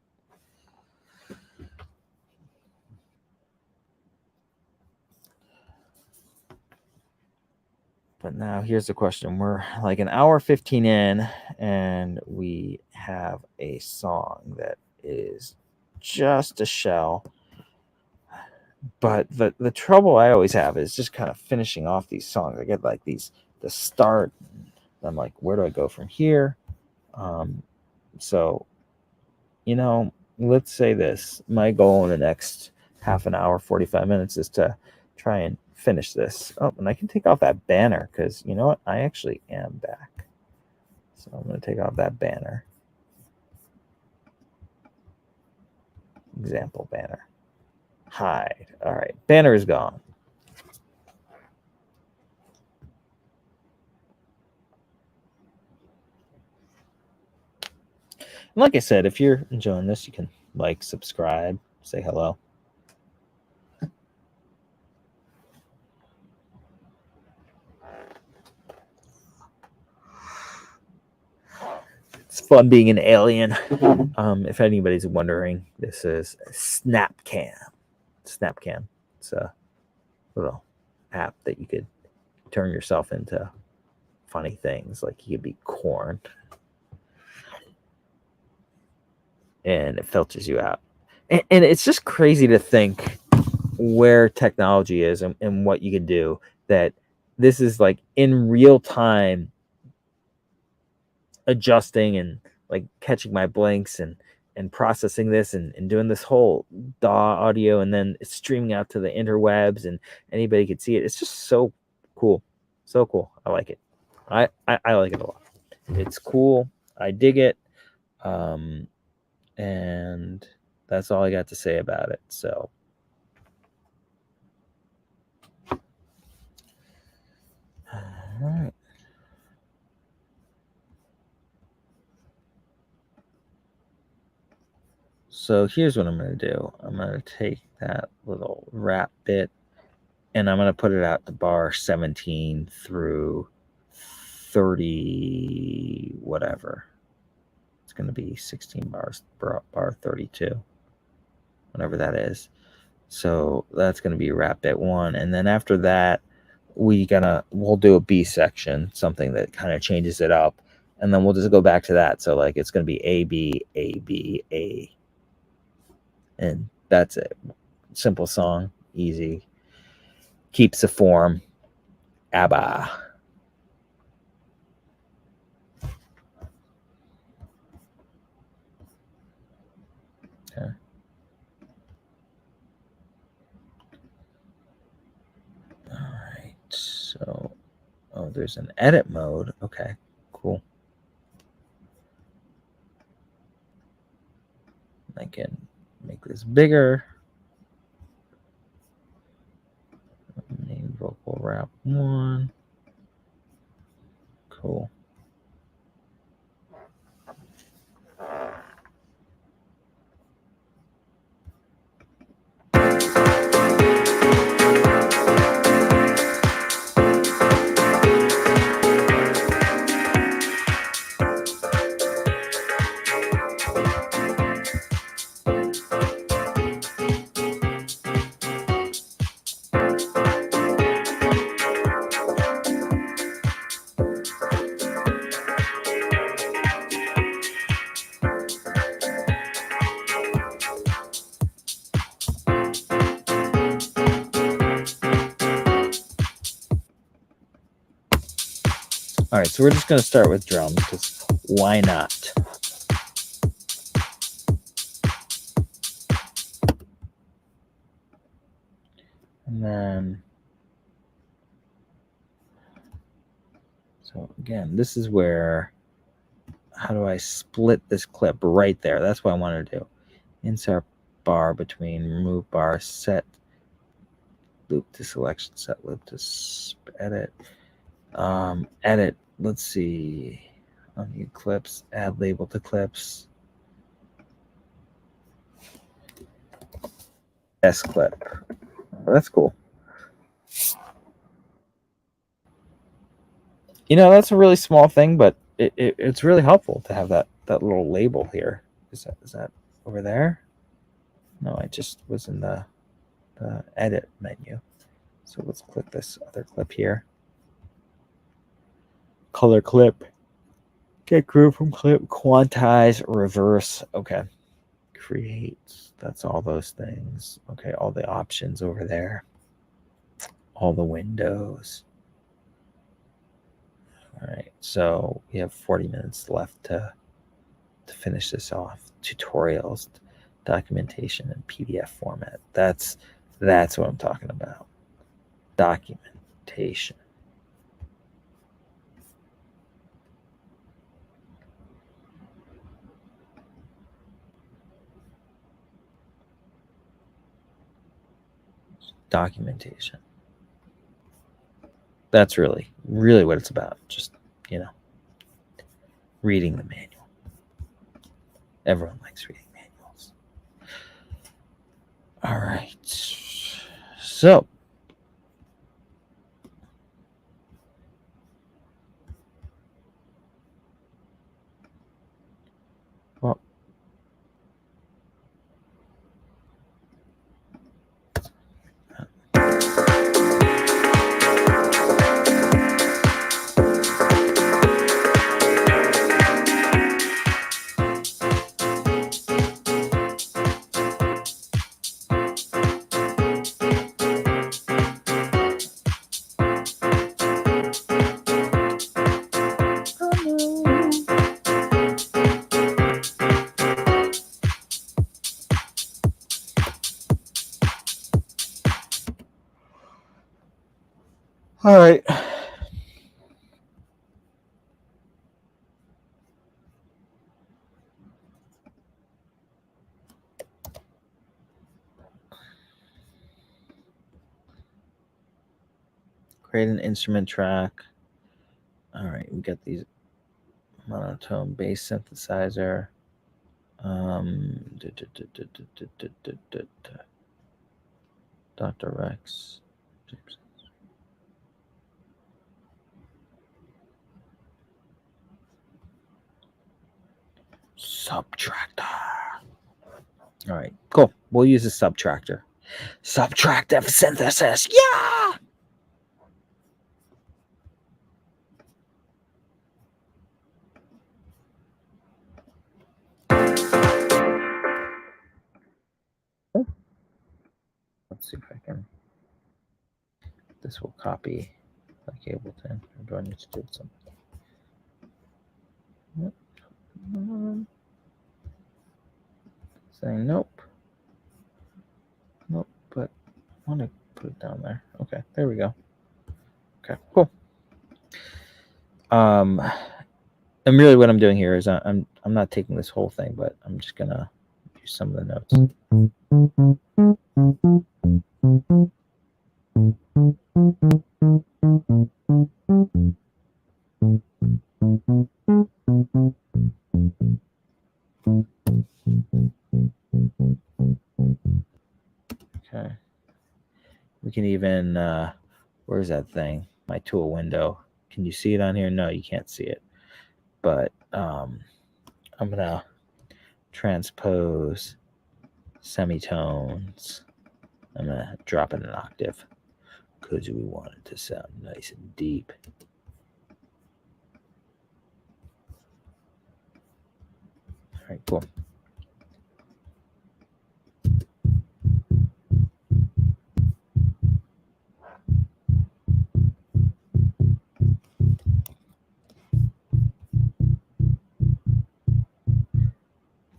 But now here's the question. We're like an hour 15 in, and we have a song that is just a shell. But the trouble I always have is just kind of finishing off these songs. I get like the start. I'm like, where do I go from here? So, let's say this. My goal in the next half an hour, 45 minutes is to try and finish this. Oh, and I can take off that banner, because you know what? I actually am back. So I'm going to take off that banner. Example banner. Hide. All right. Banner is gone. And like I said, if you're enjoying this, you can like, subscribe, say hello. It's fun being an alien. If anybody's wondering, this is Snapcam. Snapcam. It's a little app that you could turn yourself into funny things. Like you could be corn, and it filters you out. And it's just crazy to think where technology is, and what you can do. That this is like in real time adjusting and like catching my blinks and processing this and doing this whole DAW audio, and then it's streaming out to the interwebs and anybody could see it. It's just so cool. So cool. I like it. I like it a lot. It's cool. I dig it. And that's all I got to say about it. So all right. So here's what I'm going to do. I'm going to take that little rap bit, and I'm going to put it out to bar 17 through 30 whatever. It's going to be 16 bars, bar 32, whatever that is. So that's going to be rap bit 1. And then after that, we'll do a B section, something that kind of changes it up. And then we'll just go back to that. So like it's going to be A, B, A, B, A. And that's it. Simple song, easy. Keeps the form. ABBA. Okay. All right. So, there's an edit mode. Okay, cool. I can make this bigger. Main vocal rap 1. Cool. All right, so we're just going to start with drums because why not? And then, so again, this is where, how do I split this clip right there? That's what I want to do. Insert bar between remove bar, set loop to selection, set loop to edit. Edit, let's see, unmute clips, add label to clips. S clip. Oh, that's cool. That's a really small thing, but it's really helpful to have that little label here. Is that over there? No, I just was in the edit menu. So let's click this other clip here. Color clip. Get group from clip. Quantize. Reverse. Okay. Create. That's all those things. Okay, all the options over there. All the windows. All right, so we have 40 minutes left to finish this off. Tutorials, documentation, and PDF format. That's what I'm talking about. Documentation. Documentation. That's really what it's about. Just, reading the manual. Everyone likes reading manuals. All right. So, well, all right. Create an instrument track. All right, we got these monotone bass synthesizer. Dr. Rex. Subtractor. All right, cool. We'll use a subtractor. Subtractive synthesis. Yeah. Let's see if I can. This will copy like Ableton. Or do I need to do something? Nope. Saying nope. Nope, but I want to put it down there. Okay, there we go. Okay, cool. And really what I'm doing here is I'm not taking this whole thing, but I'm just gonna use some of the notes. Okay. We can even where's that thing? My tool window. Can you see it on here? No, you can't see it. But I'm gonna transpose semitones. I'm gonna drop it an octave because we want it to sound nice and deep. All right, cool.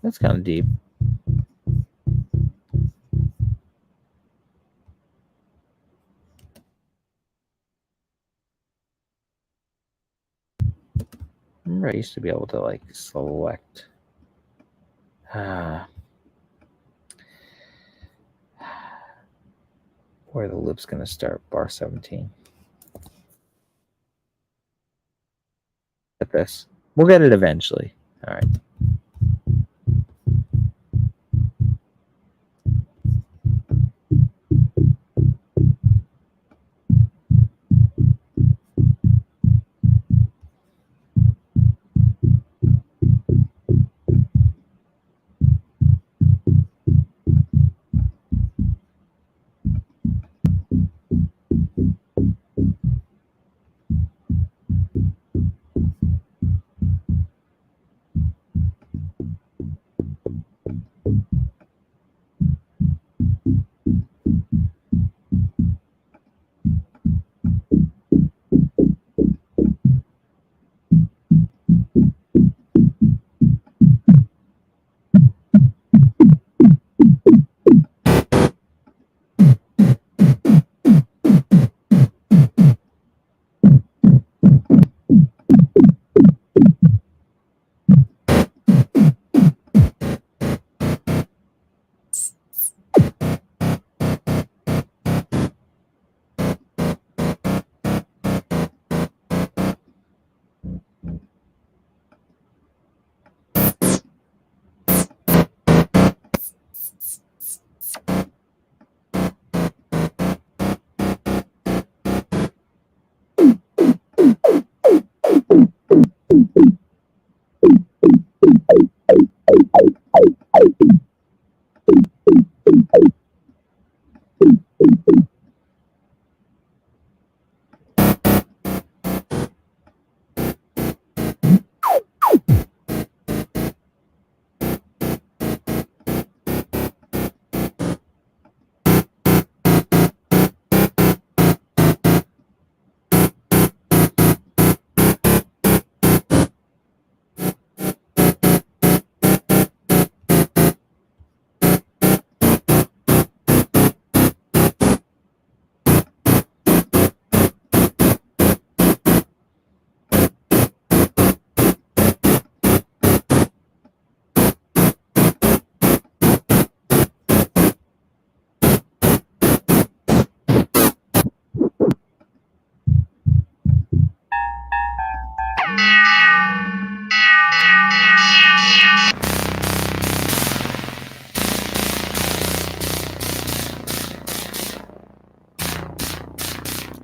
That's kind of deep. Remember, I used to be able to like select where the loop's going to start, bar 17. Get this. We'll get it eventually. All right.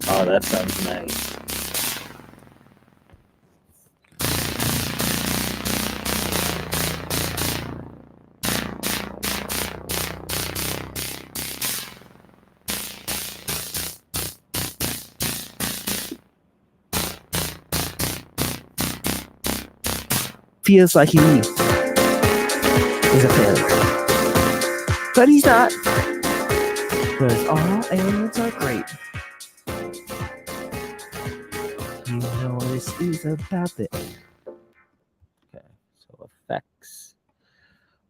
Oh, that sounds nice. feels like he is a failure. But he's not. Because all aliens are great. You know this is about the... Okay, so effects.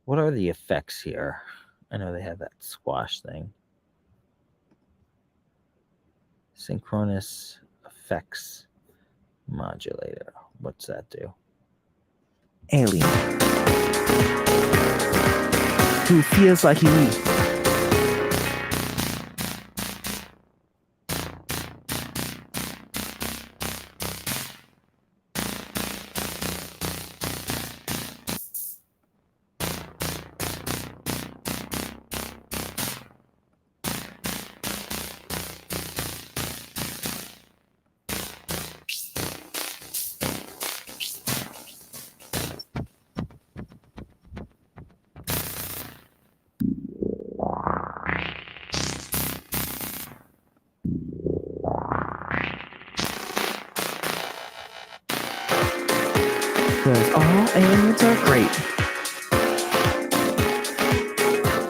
What are the effects here? I know they have that squash thing. Synchronous effects modulator. What's that do? Alien. Who feels like he needs. Because all aliens are great.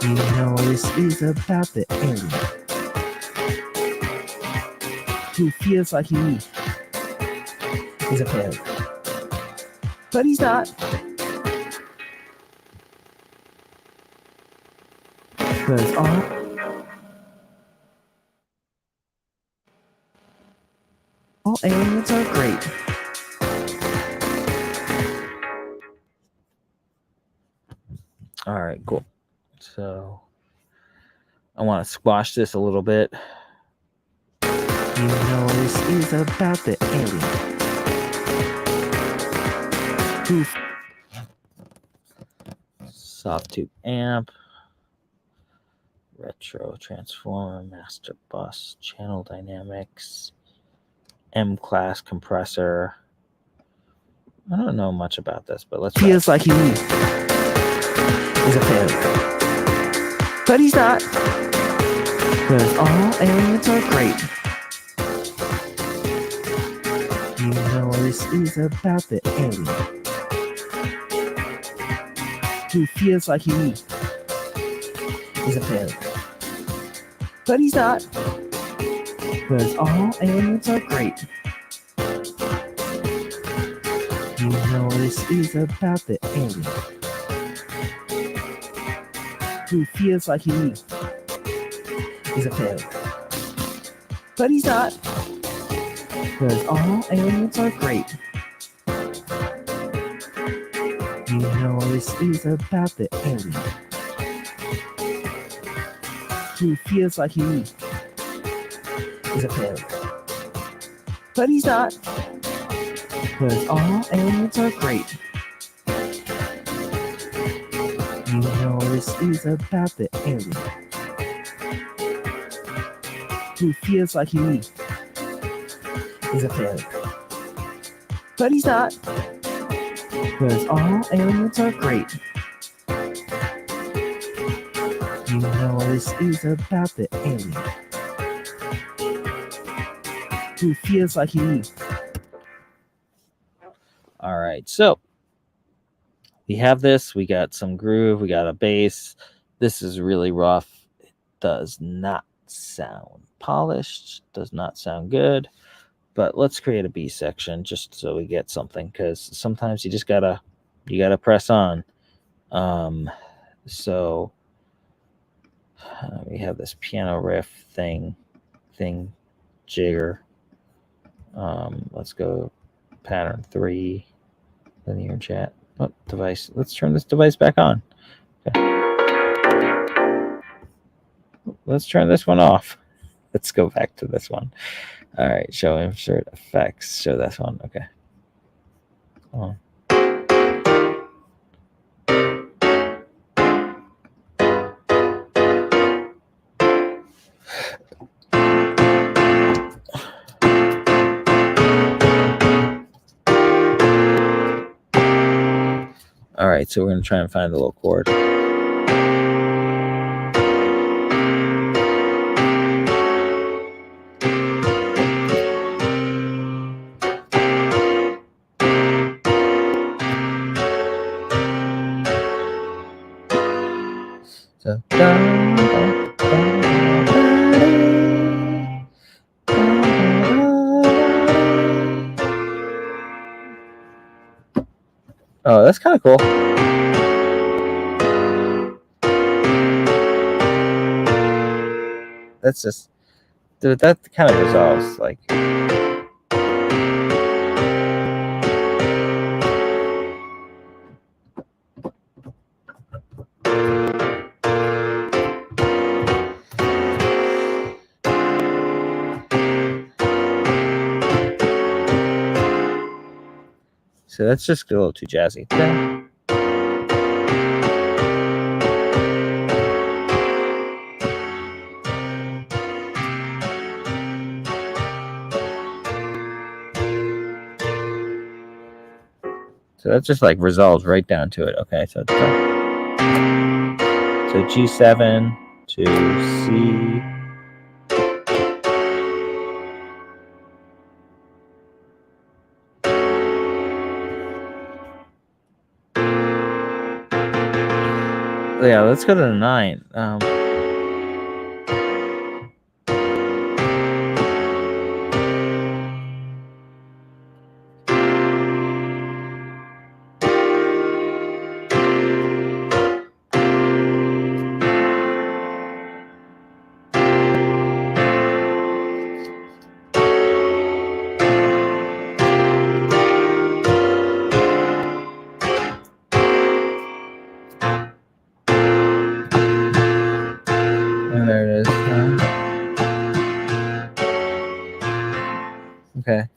You know this is about the alien who feels like he is a failure. But he's not. Because all aliens are great. All right, cool. So I want to squash this a little bit. You know this is about the alien. Soft tube amp. Retro transformer, master bus, channel dynamics, M-class compressor. I don't know much about this, but let's... Feels like he is a failure. But he's not. Because all aliens are great. You know this is about the alien who feels like he is a failure. But he's not. Because all aliens are great. You know this is about the alien who feels like he is a failure. But he's not. Because all aliens are great. You know this is about the alien who feels like he is a failure. But he's not. Because all aliens are great. You know this is about the alien who feels like he is a failure. But he's not. Because all aliens are great. You know this is about the alien who feels like he is. All right, so we have this. We got some groove. We got a bass. This is really rough. It does not sound polished. Does not sound good. But let's create a B section just so we get something, because sometimes you just gotta press on. So we have this piano riff thing jigger. Let's go pattern 3, linear chat. Oh, device. Let's turn this device back on. Okay. Let's turn this one off. Let's go back to this one. All right, show insert effects. Show this one. Okay. On. All right, so we're going to try and find the little chord. So, oh, that's kind of cool. That's just, dude, that kind of resolves, like, so that's just a little too jazzy. So that just like resolves right down to it. Okay, so G7 to C. Yeah, let's go to the 9. And there it is. Okay.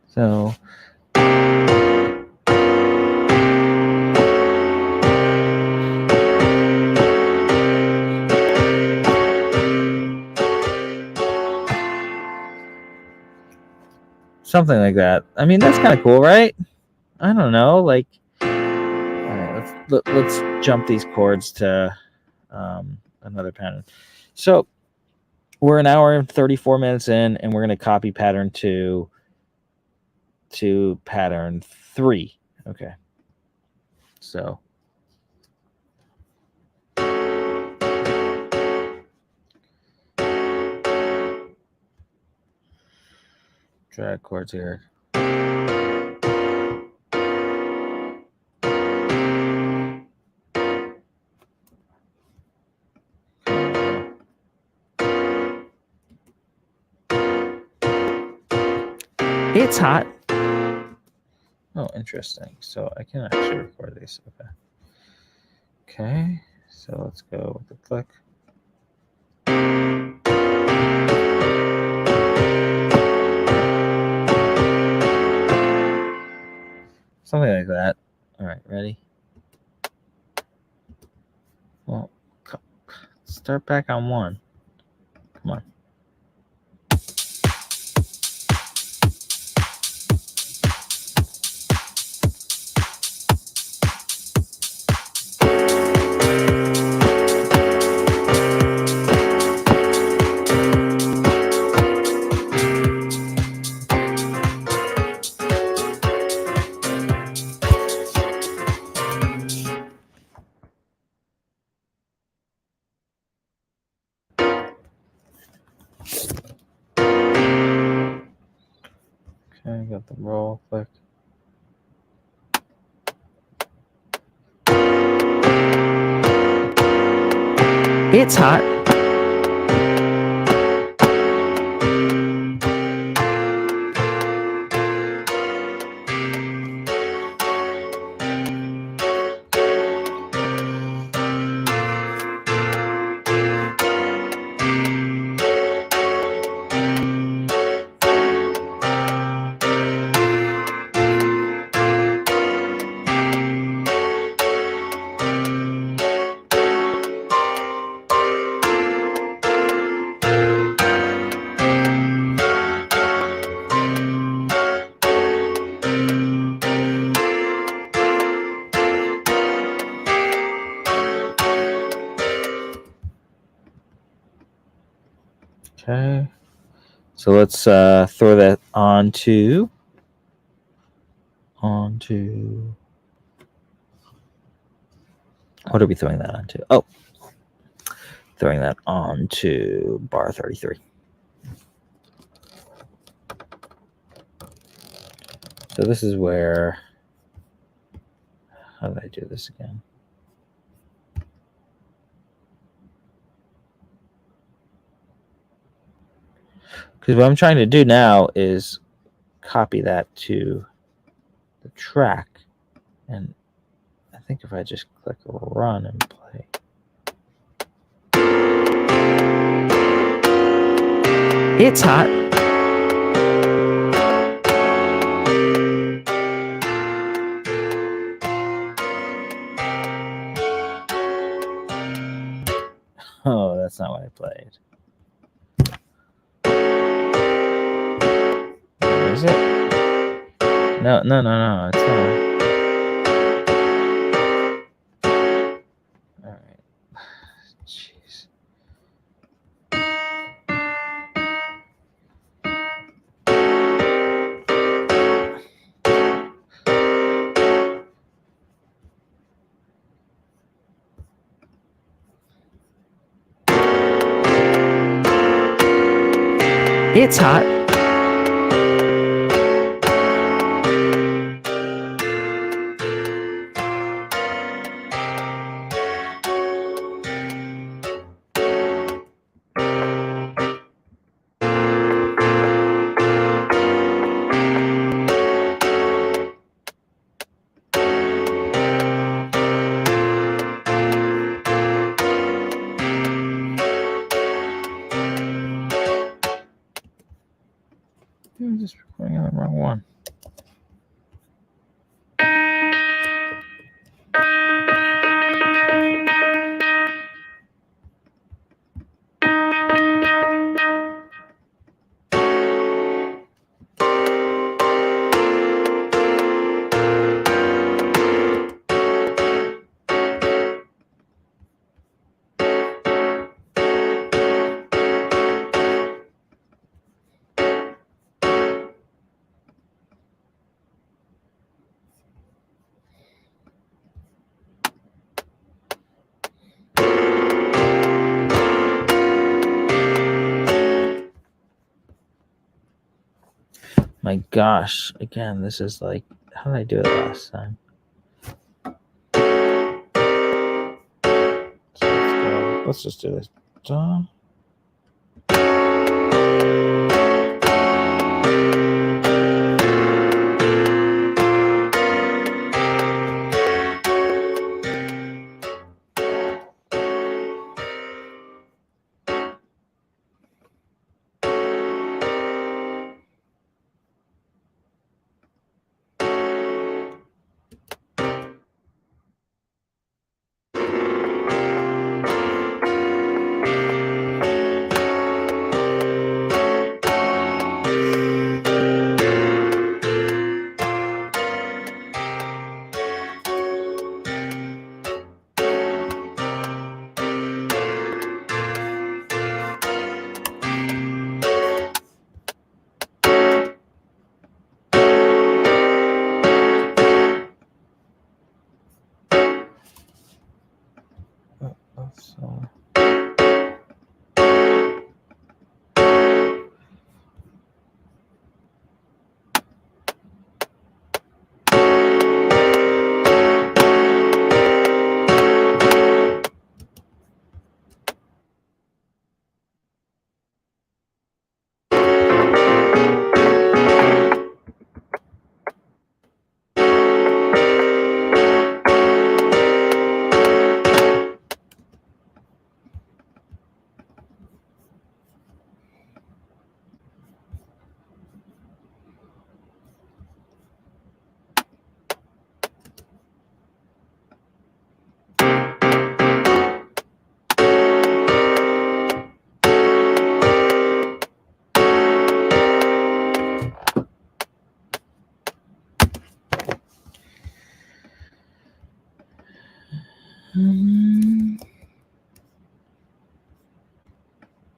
So something like that. I mean, that's kind of cool, right? I don't know. Like, all right, let's jump these chords to another pattern. So we're an hour and 34 minutes in, and we're going to copy pattern 2 to pattern 3. Okay. So drag chords here. It's hot. Oh, interesting. So I can actually record these. Okay. Okay. So let's go with the click. Something like that. All right, ready? Well, start back on 1. Come on. Okay, got the roll, click. It's hot. Okay. So let's throw that onto. What are we throwing that onto? Oh, throwing that onto bar 33. So this is where, how did I do this again? Because what I'm trying to do now is copy that to the track. And I think if I just click run and play. It's hot. Oh, that's not what I played. Is it? No, it's not. All right. Jeez. It's hot. I'm just recording on the wrong one. My gosh, again, this is like, how did I do it last time? So let's just do this.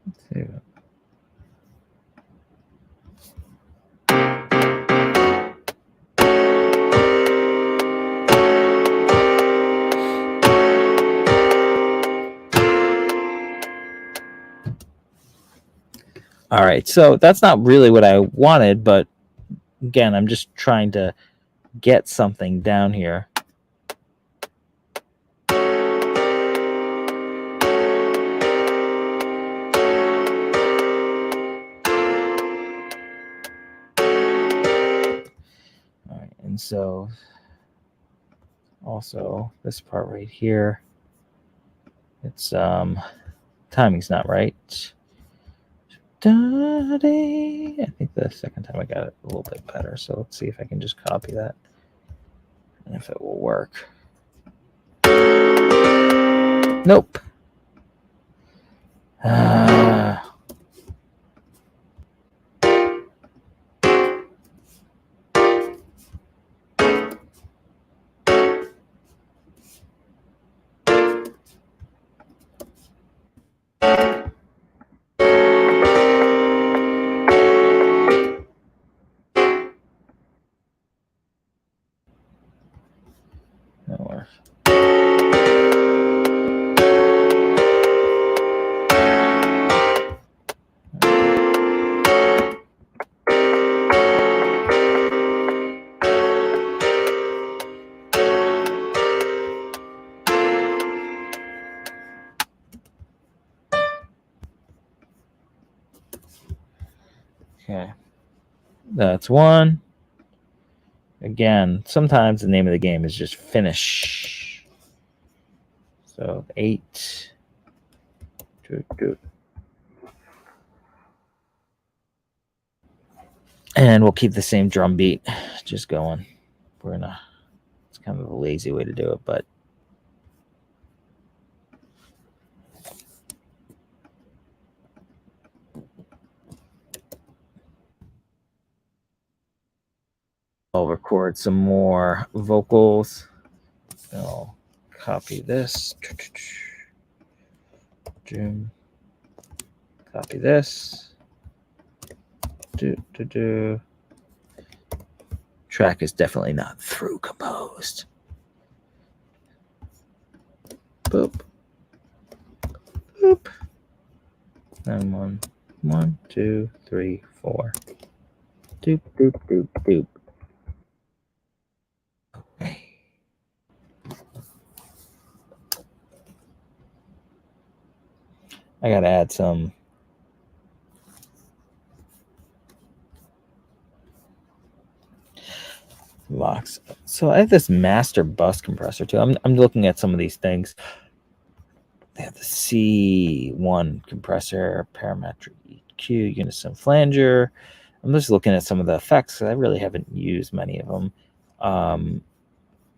Let's see. All right, so that's not really what I wanted, but again, I'm just trying to get something down here. All right, and so also this part right here, it's timing's not right. I think the second time I got it a little bit better, so let's see if I can just copy that and if it will work. Nope. Nowhere. Okay, that's one. Again, sometimes the name of the game is just finish. So 8. And we'll keep the same drum beat just going. It's kind of a lazy way to do it, but I'll record some more vocals. I'll copy this. Copy this. Track is definitely not through composed. Boop. Boop. And 1, 2, 3, 4. Doop, doop, doop, doop. Okay. I gotta add some locks. So I have this master bus compressor too. I'm looking at some of these things. They have the C1 compressor, parametric EQ, unison flanger. I'm just looking at some of the effects. I really haven't used many of them.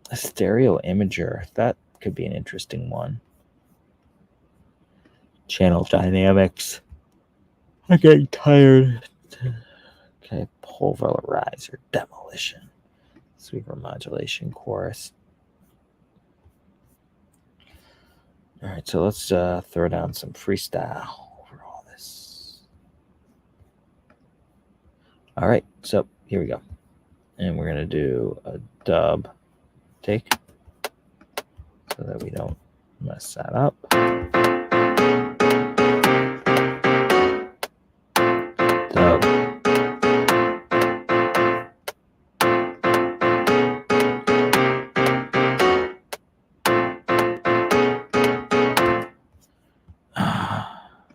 A stereo imager, that could be an interesting one. Channel dynamics. I'm getting tired. Okay, pulverizer, demolition, sweeper modulation, chorus. All right, so let's throw down some freestyle over all this. All right, so here we go. And we're going to do a dub take so that we don't mess that up. Dub.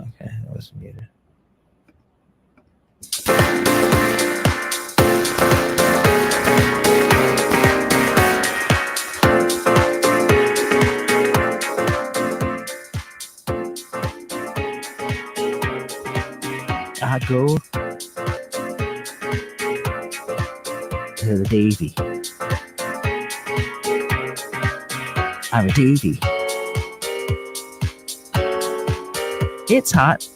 Okay, that was muted. I go to the Davey. I'm a Davey. It's hot.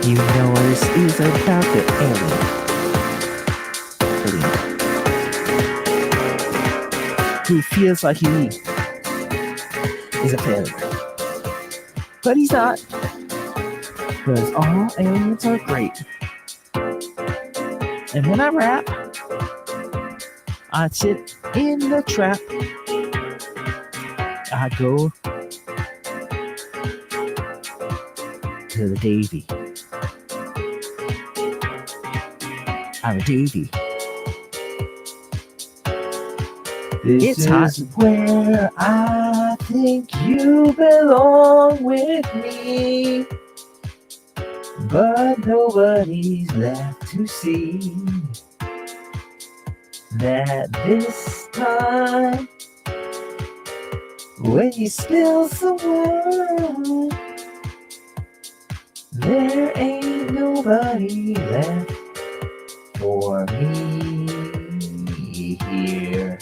You know this is about the alien. Who feels like he is a failure. But he's not, because all aliens are great. And when I rap, I sit in the trap. I go to the Davey. I'm a Davey. It's hot where I think you belong with me, but nobody's left to see that this time when you spill someone, there ain't nobody left for me here.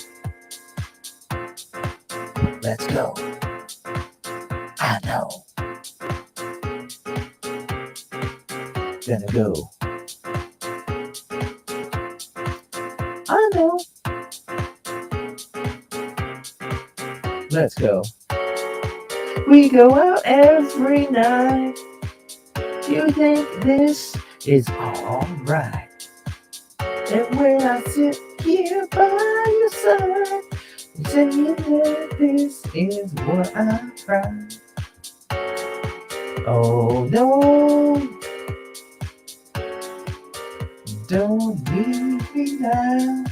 Let's go. I know. Gonna go. I know. Let's go. We go out every night. You think this is alright? And when I sit here by your side, saying that this is what I tried. Oh no, don't leave me now.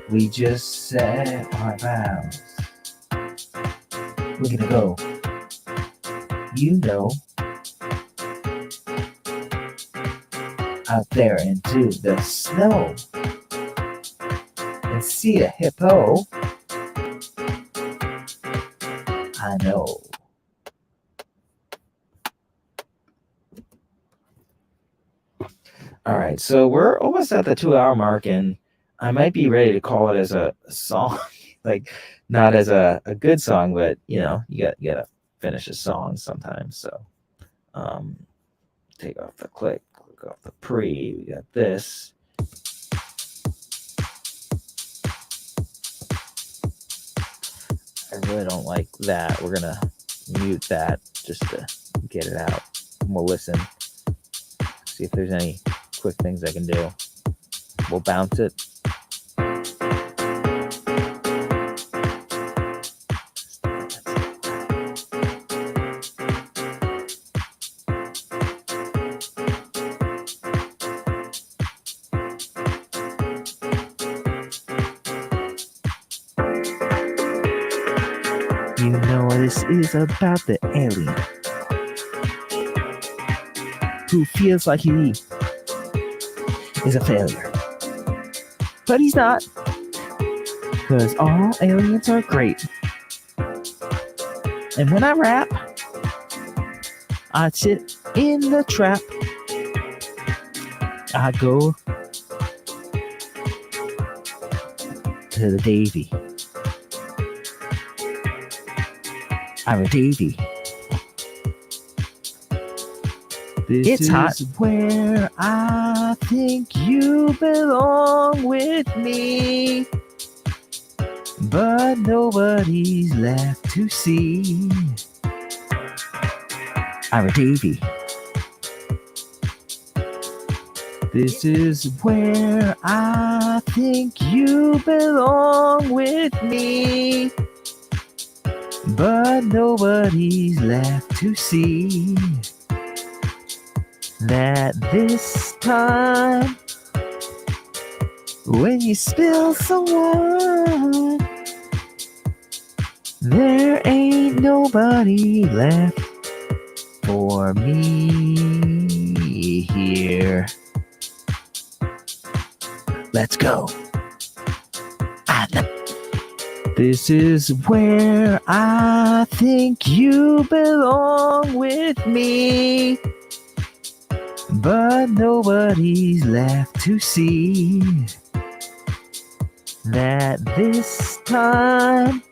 We just said our vows. We're gonna go, you know, out there into the snow and see a hippo. I know. All right, so we're almost at the 2-hour mark, and I might be ready to call it as a song, like not as a good song, but you know, you gotta finish a song sometimes. So take off the click off the pre. We got this. I really don't like that. We're gonna mute that just to get it out. And we'll listen. See if there's any quick things I can do. We'll bounce it. You know this is about the alien who feels like he is a failure. But he's not, because all aliens are great. And when I rap, I sit in the trap. I go to the Davey. I'm a Davey. It's hot where I think you belong with me, but nobody's left to see. I'm a Davey. This is where I think you belong with me, but nobody's left to see that this time when you spill someone, there ain't nobody left for me here. Let's go. I know. This is where I think you belong with me, but nobody's left to see that this time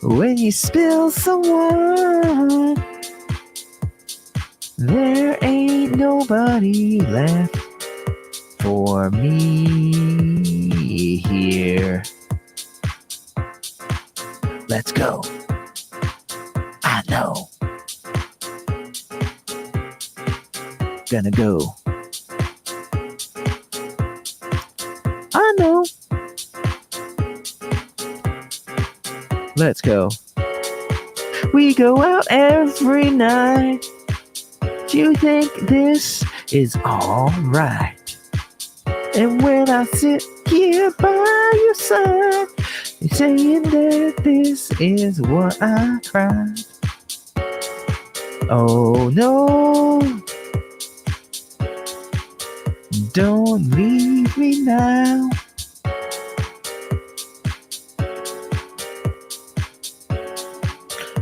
when you spill someone, there ain't nobody left for me here. Let's go. I know. Gonna go. I know. Let's go. We go out every night. Do you think this is alright? And when I sit here by your side, you're saying that this is what I cried. Oh no, don't leave me now.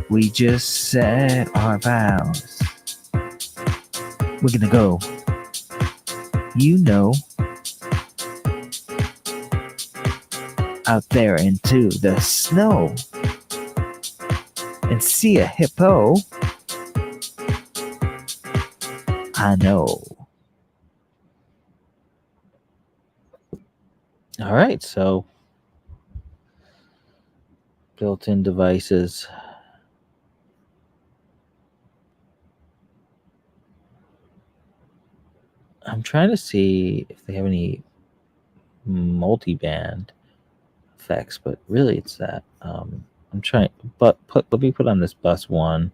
We just said our vows. We're gonna go, you know, out there into the snow and see a hippo. I know. All right, so built-in devices. I'm trying to see if they have any multi-band effects, but really it's that. I'm trying, but let me put on this bus one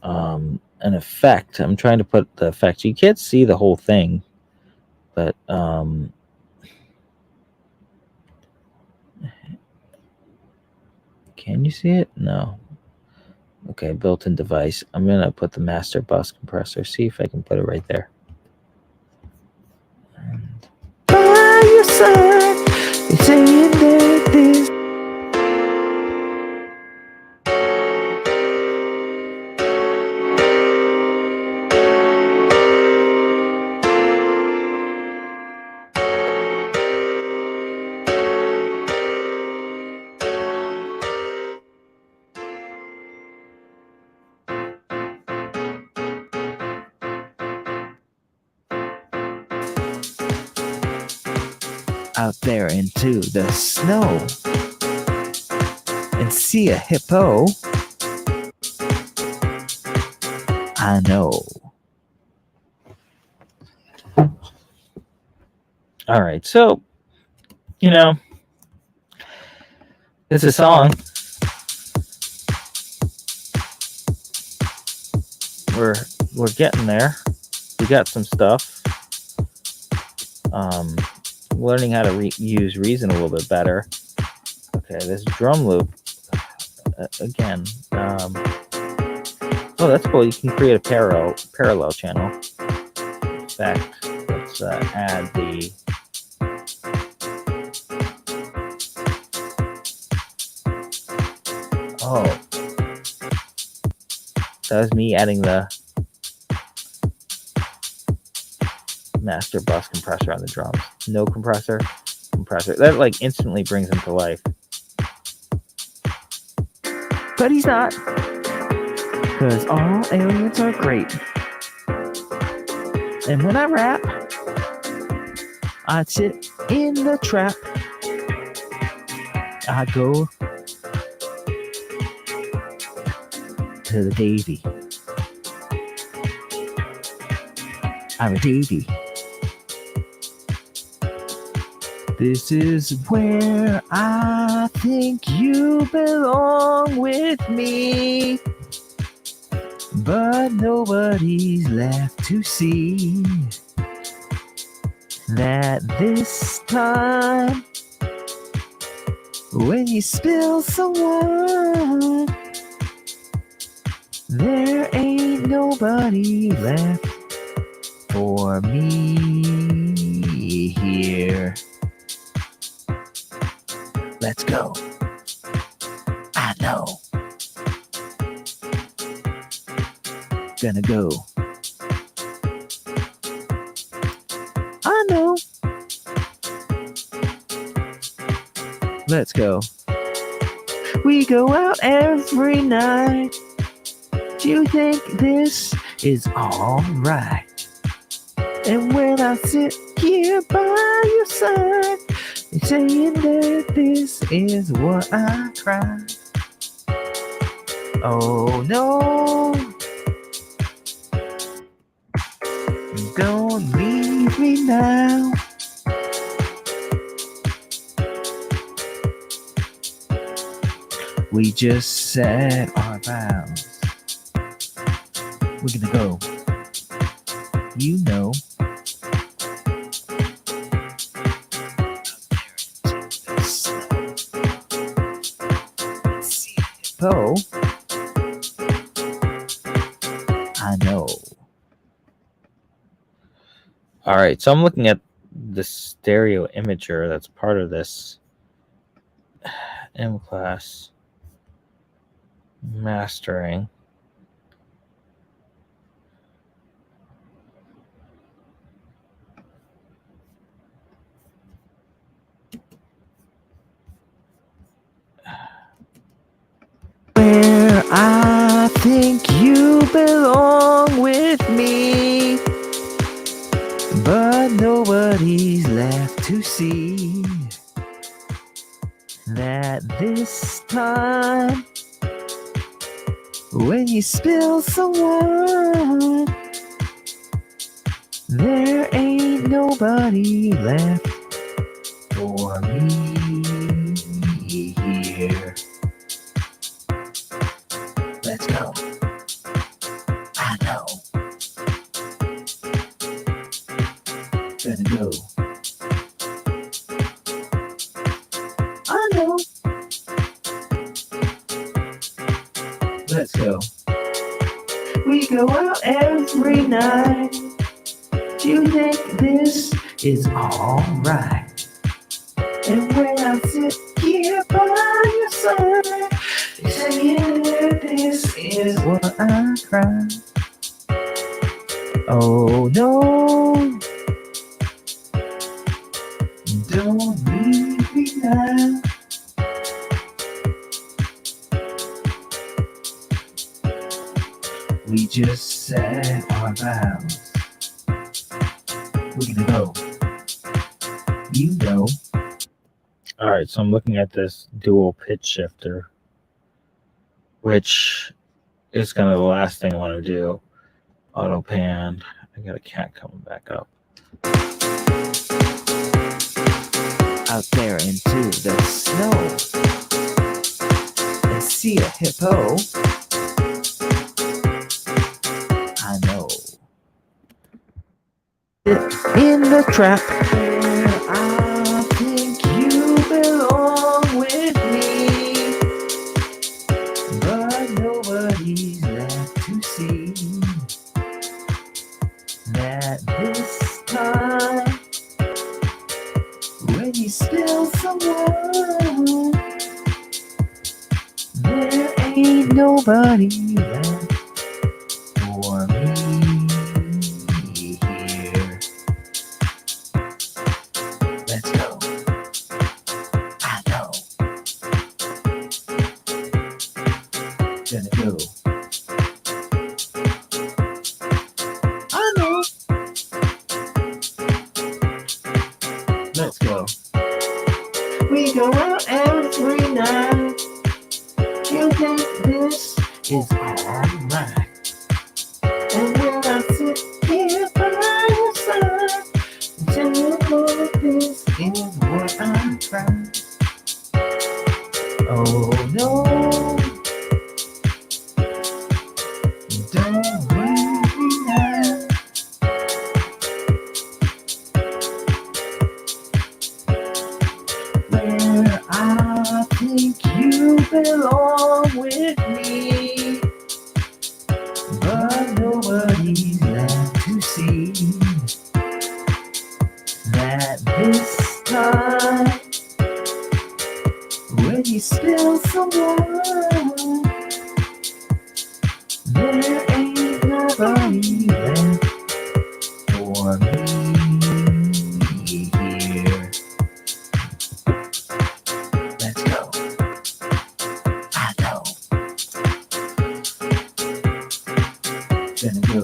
an effect. I'm trying to put the effect. You can't see the whole thing, but can you see it? No. Okay, built-in device. I'm gonna put the master bus compressor. See if I can put it right there. And by your side, it's saying that this. Out there into the snow and see a hippo. I know. All right, so it's a song. We're getting there. We got some stuff. Learning how to use Reason a little bit better. Okay, this drum loop again. Oh, that's cool. You can create a parallel channel. In fact, let's add the. Oh, that was me adding the master bus compressor on the drums. No compressor. That like instantly brings him to life. But he's not. Because all aliens are great. And when I rap, I sit in the trap. I go to the Davey. I'm a Davey. This is where I think you belong with me. But nobody's left to see that this time when you spill some wine, there ain't nobody left for me here. Let's go. I know. Gonna go. I know. Let's go. We go out every night. Do you think this is alright? And when I sit here by your side, saying that this is what I cry. Oh no, don't leave me now. We just said our vows. We're gonna go. You know. So, I know. All right, so I'm looking at the stereo imager that's part of this M class mastering. Where I think you belong with me, but nobody's left to see that this time when you spill some wine, there ain't nobody left for me here. Let's go. I know. Gonna go. I know. Let's go. We go out every night. You think this is alright? And when I sit here by your side, saying that this is what I cry. Oh no, don't leave me now. We just said our vows. We're gonna go. You know. All right, so I'm looking at this dual pitch shifter, which is kind of the last thing I want to do. Auto pan. I got a cat coming back up. Out there into the snow and see a hippo. I know. In the trap where I think you belong with me, but nobody's left to see that this time when you spill some wine, there ain't nobody left for me here. Let's go. I know. Gonna go. I know. Let's go. We go out every night. You think this is alright? And when I sit here by your side, tell you that this is what I try. Oh no, don't leave me now. Where I think you belong with me, but nobody's left to see that this time when you spill some wine, there ain't nobody left for me here. Let's go. I know. Gonna go.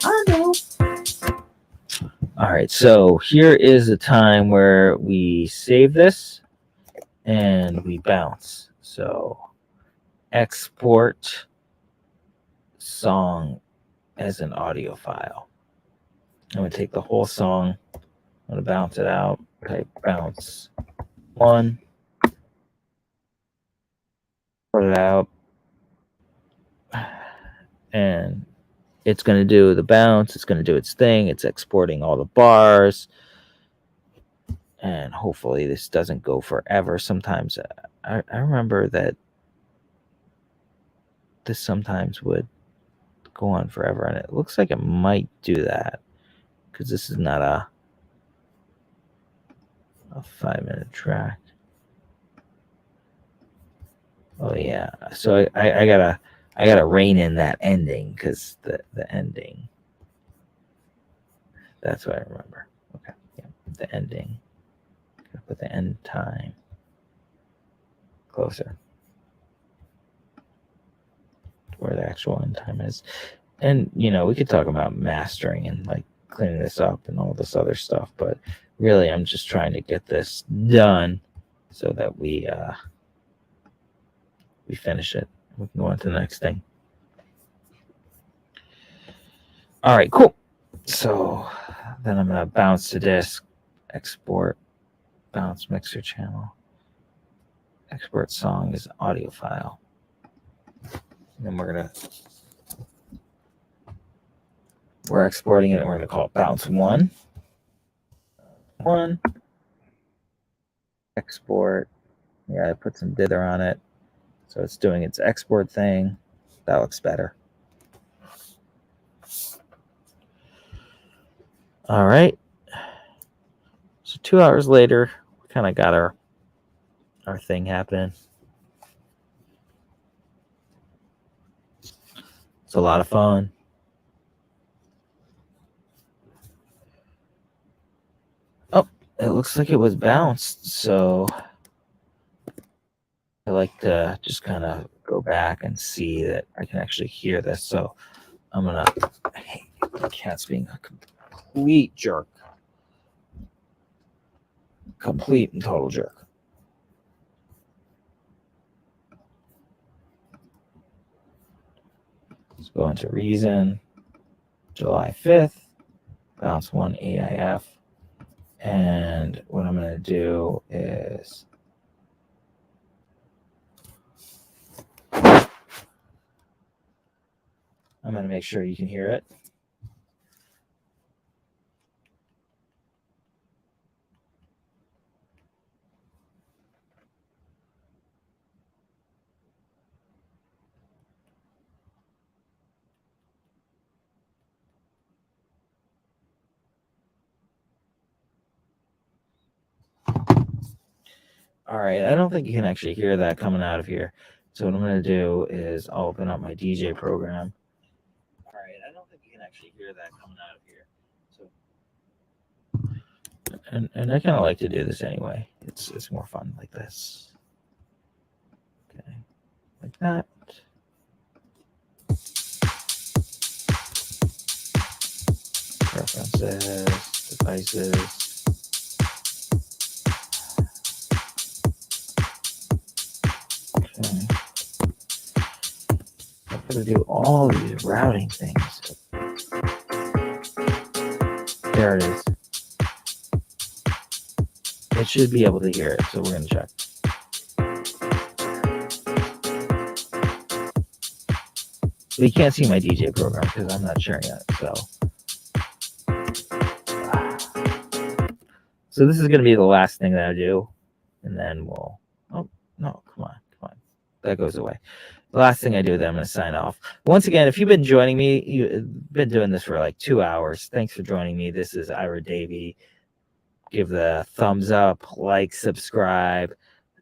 I know. All All right, so here is a time where we save this and we bounce. So export song as an audio file. I'm going to take the whole song, I'm going to bounce it out, type bounce 1, put it out, and it's going to do the bounce, it's going to do its thing, it's exporting all the bars, and hopefully this doesn't go forever. Sometimes I remember that this sometimes would go on forever, and it looks like it might do that because this is not a 5-minute track. Oh yeah, so I gotta rein in that ending because the ending. That's what I remember. Okay, yeah, the ending. Gotta put the end time closer to where the actual end time is. And we could talk about mastering and like cleaning this up and all this other stuff, but really I'm just trying to get this done so that we finish it. We can go on to the next thing. All right, cool. So then I'm gonna bounce to disk, export, bounce mixer channel, export song as audio file. And then we're exporting it and we're gonna call it bounce 1. Export. Yeah, I put some dither on it. So it's doing its export thing. That looks better. All right. So 2 hours later, we kind of got our thing happening. It's a lot of fun. Oh, it looks like it was bounced. So I like to just kind of go back and see that I can actually hear this. So I'm going to, the cat's being a complete jerk. Complete and total jerk. Let's go into Reason, July 5th, bounce 1 AIF. And what I'm going to do is I'm going to make sure you can hear it. All right, I don't think you can actually hear that coming out of here. So what I'm going to do is I'll open up my DJ program. All right, I don't think you can actually hear that coming out of here. So, and I kind of like to do this anyway. It's more fun like this. Okay, like that. Preferences, devices. I'm going to do all these routing things. There it is. It should be able to hear it, so we're going to check. But you can't see my DJ program because I'm not sharing it. So this is going to be the last thing that I do, and then we'll. Oh no! Come on! That goes away. The last thing I do, then I'm going to sign off. Once again, if you've been joining me, you've been doing this for like 2 hours. Thanks for joining me. This is Ira Davey. Give the thumbs up, like, subscribe,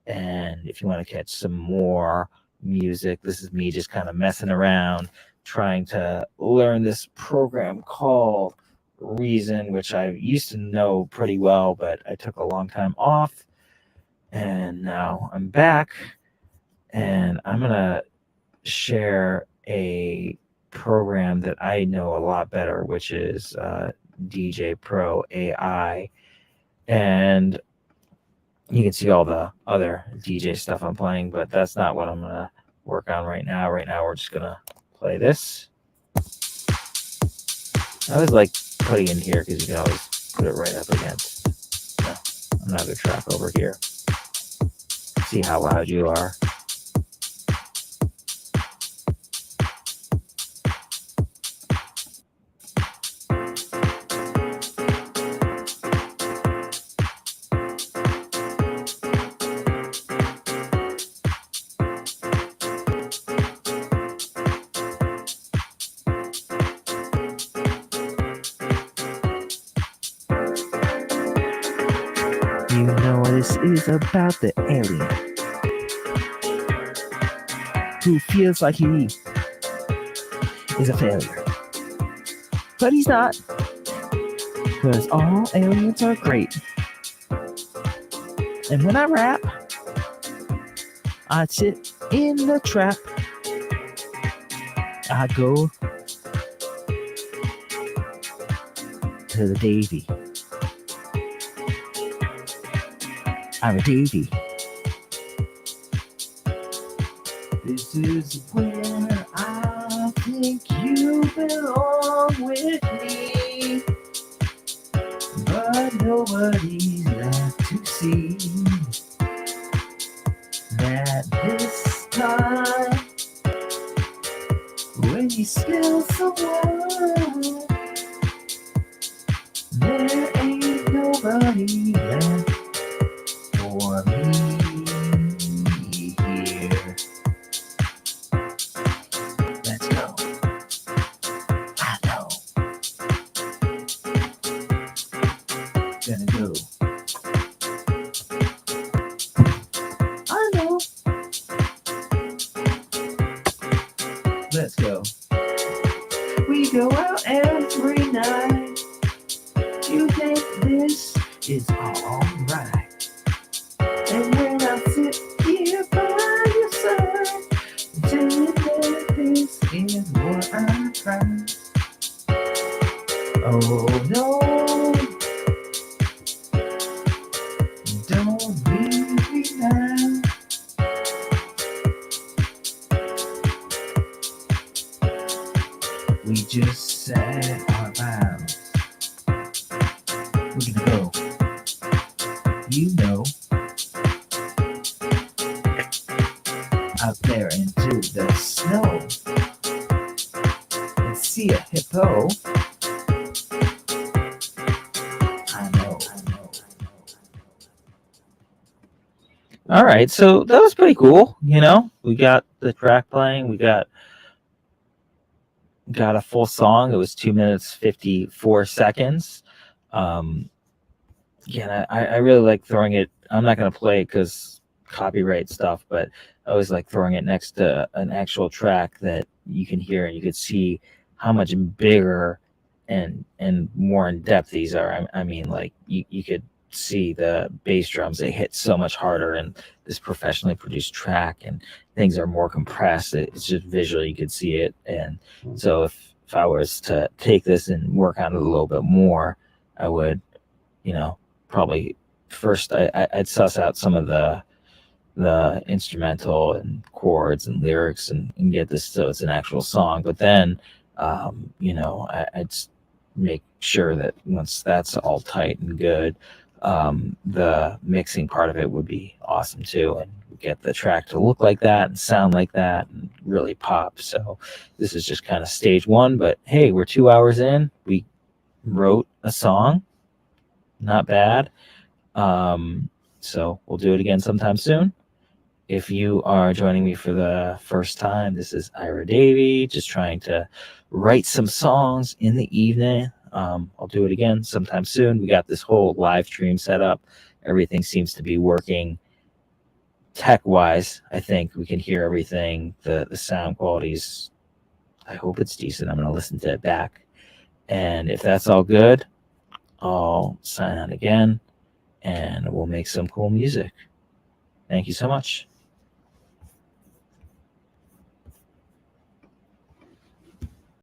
and if you want to catch some more music, this is me just kind of messing around, trying to learn this program called Reason, which I used to know pretty well, but I took a long time off, and now I'm back, and I'm gonna share a program that I know a lot better, which is DJ Pro AI, and you can see all the other DJ stuff I'm playing, but that's not what I'm gonna work on right now. Right now, we're just gonna play this. I always like putting in here because you can always put it right up against another track over here. See how loud you are. You know this is about the alien who feels like he is a failure. But he's not, because all aliens are great. And when I rap, I sit in the trap. I go to the Davey. I'm a Davey. This is where I think you belong with me, but nobody's left to see that this time when you spill someone, there ain't nobody left for me here. Let's go. I know. Gonna go. I know. Let's go. We go out every night. You think this is alright? And when I sit here by your side, tell you that this is what I try. Oh no, don't leave me now. We just said our vows. We're gonna go, you know, out there into the snow and see a hippo. I know. All right, so that was pretty cool. You know, we got the track playing. We got a full song. It was 2 minutes 54 seconds. Yeah, I really like throwing it. I'm not gonna play it because copyright stuff, but I always like throwing it next to an actual track that you can hear and you could see how much bigger and more in depth these are. I mean, like you could see the bass drums, they hit so much harder in this professionally produced track, and things are more compressed. It's just visually you could see it. And so if I was to take this and work on it a little bit more, I would, probably first I'd suss out some of the instrumental and chords and lyrics and get this so it's an actual song. But then, I'd make sure that once that's all tight and good, the mixing part of it would be awesome too, and get the track to look like that and sound like that and really pop. So this is just kind of stage one, but hey, we're 2 hours in. We wrote a song. Not bad. So we'll do it again sometime soon. If you are joining me for the first time, this is Ira Davey, just trying to write some songs in the evening. I'll do it again sometime soon. We got this whole live stream set up. Everything seems to be working tech-wise. I think we can hear everything. The sound quality's, I hope it's decent. I'm going to listen to it back. And if that's all good, I'll sign out again and we'll make some cool music. Thank you so much.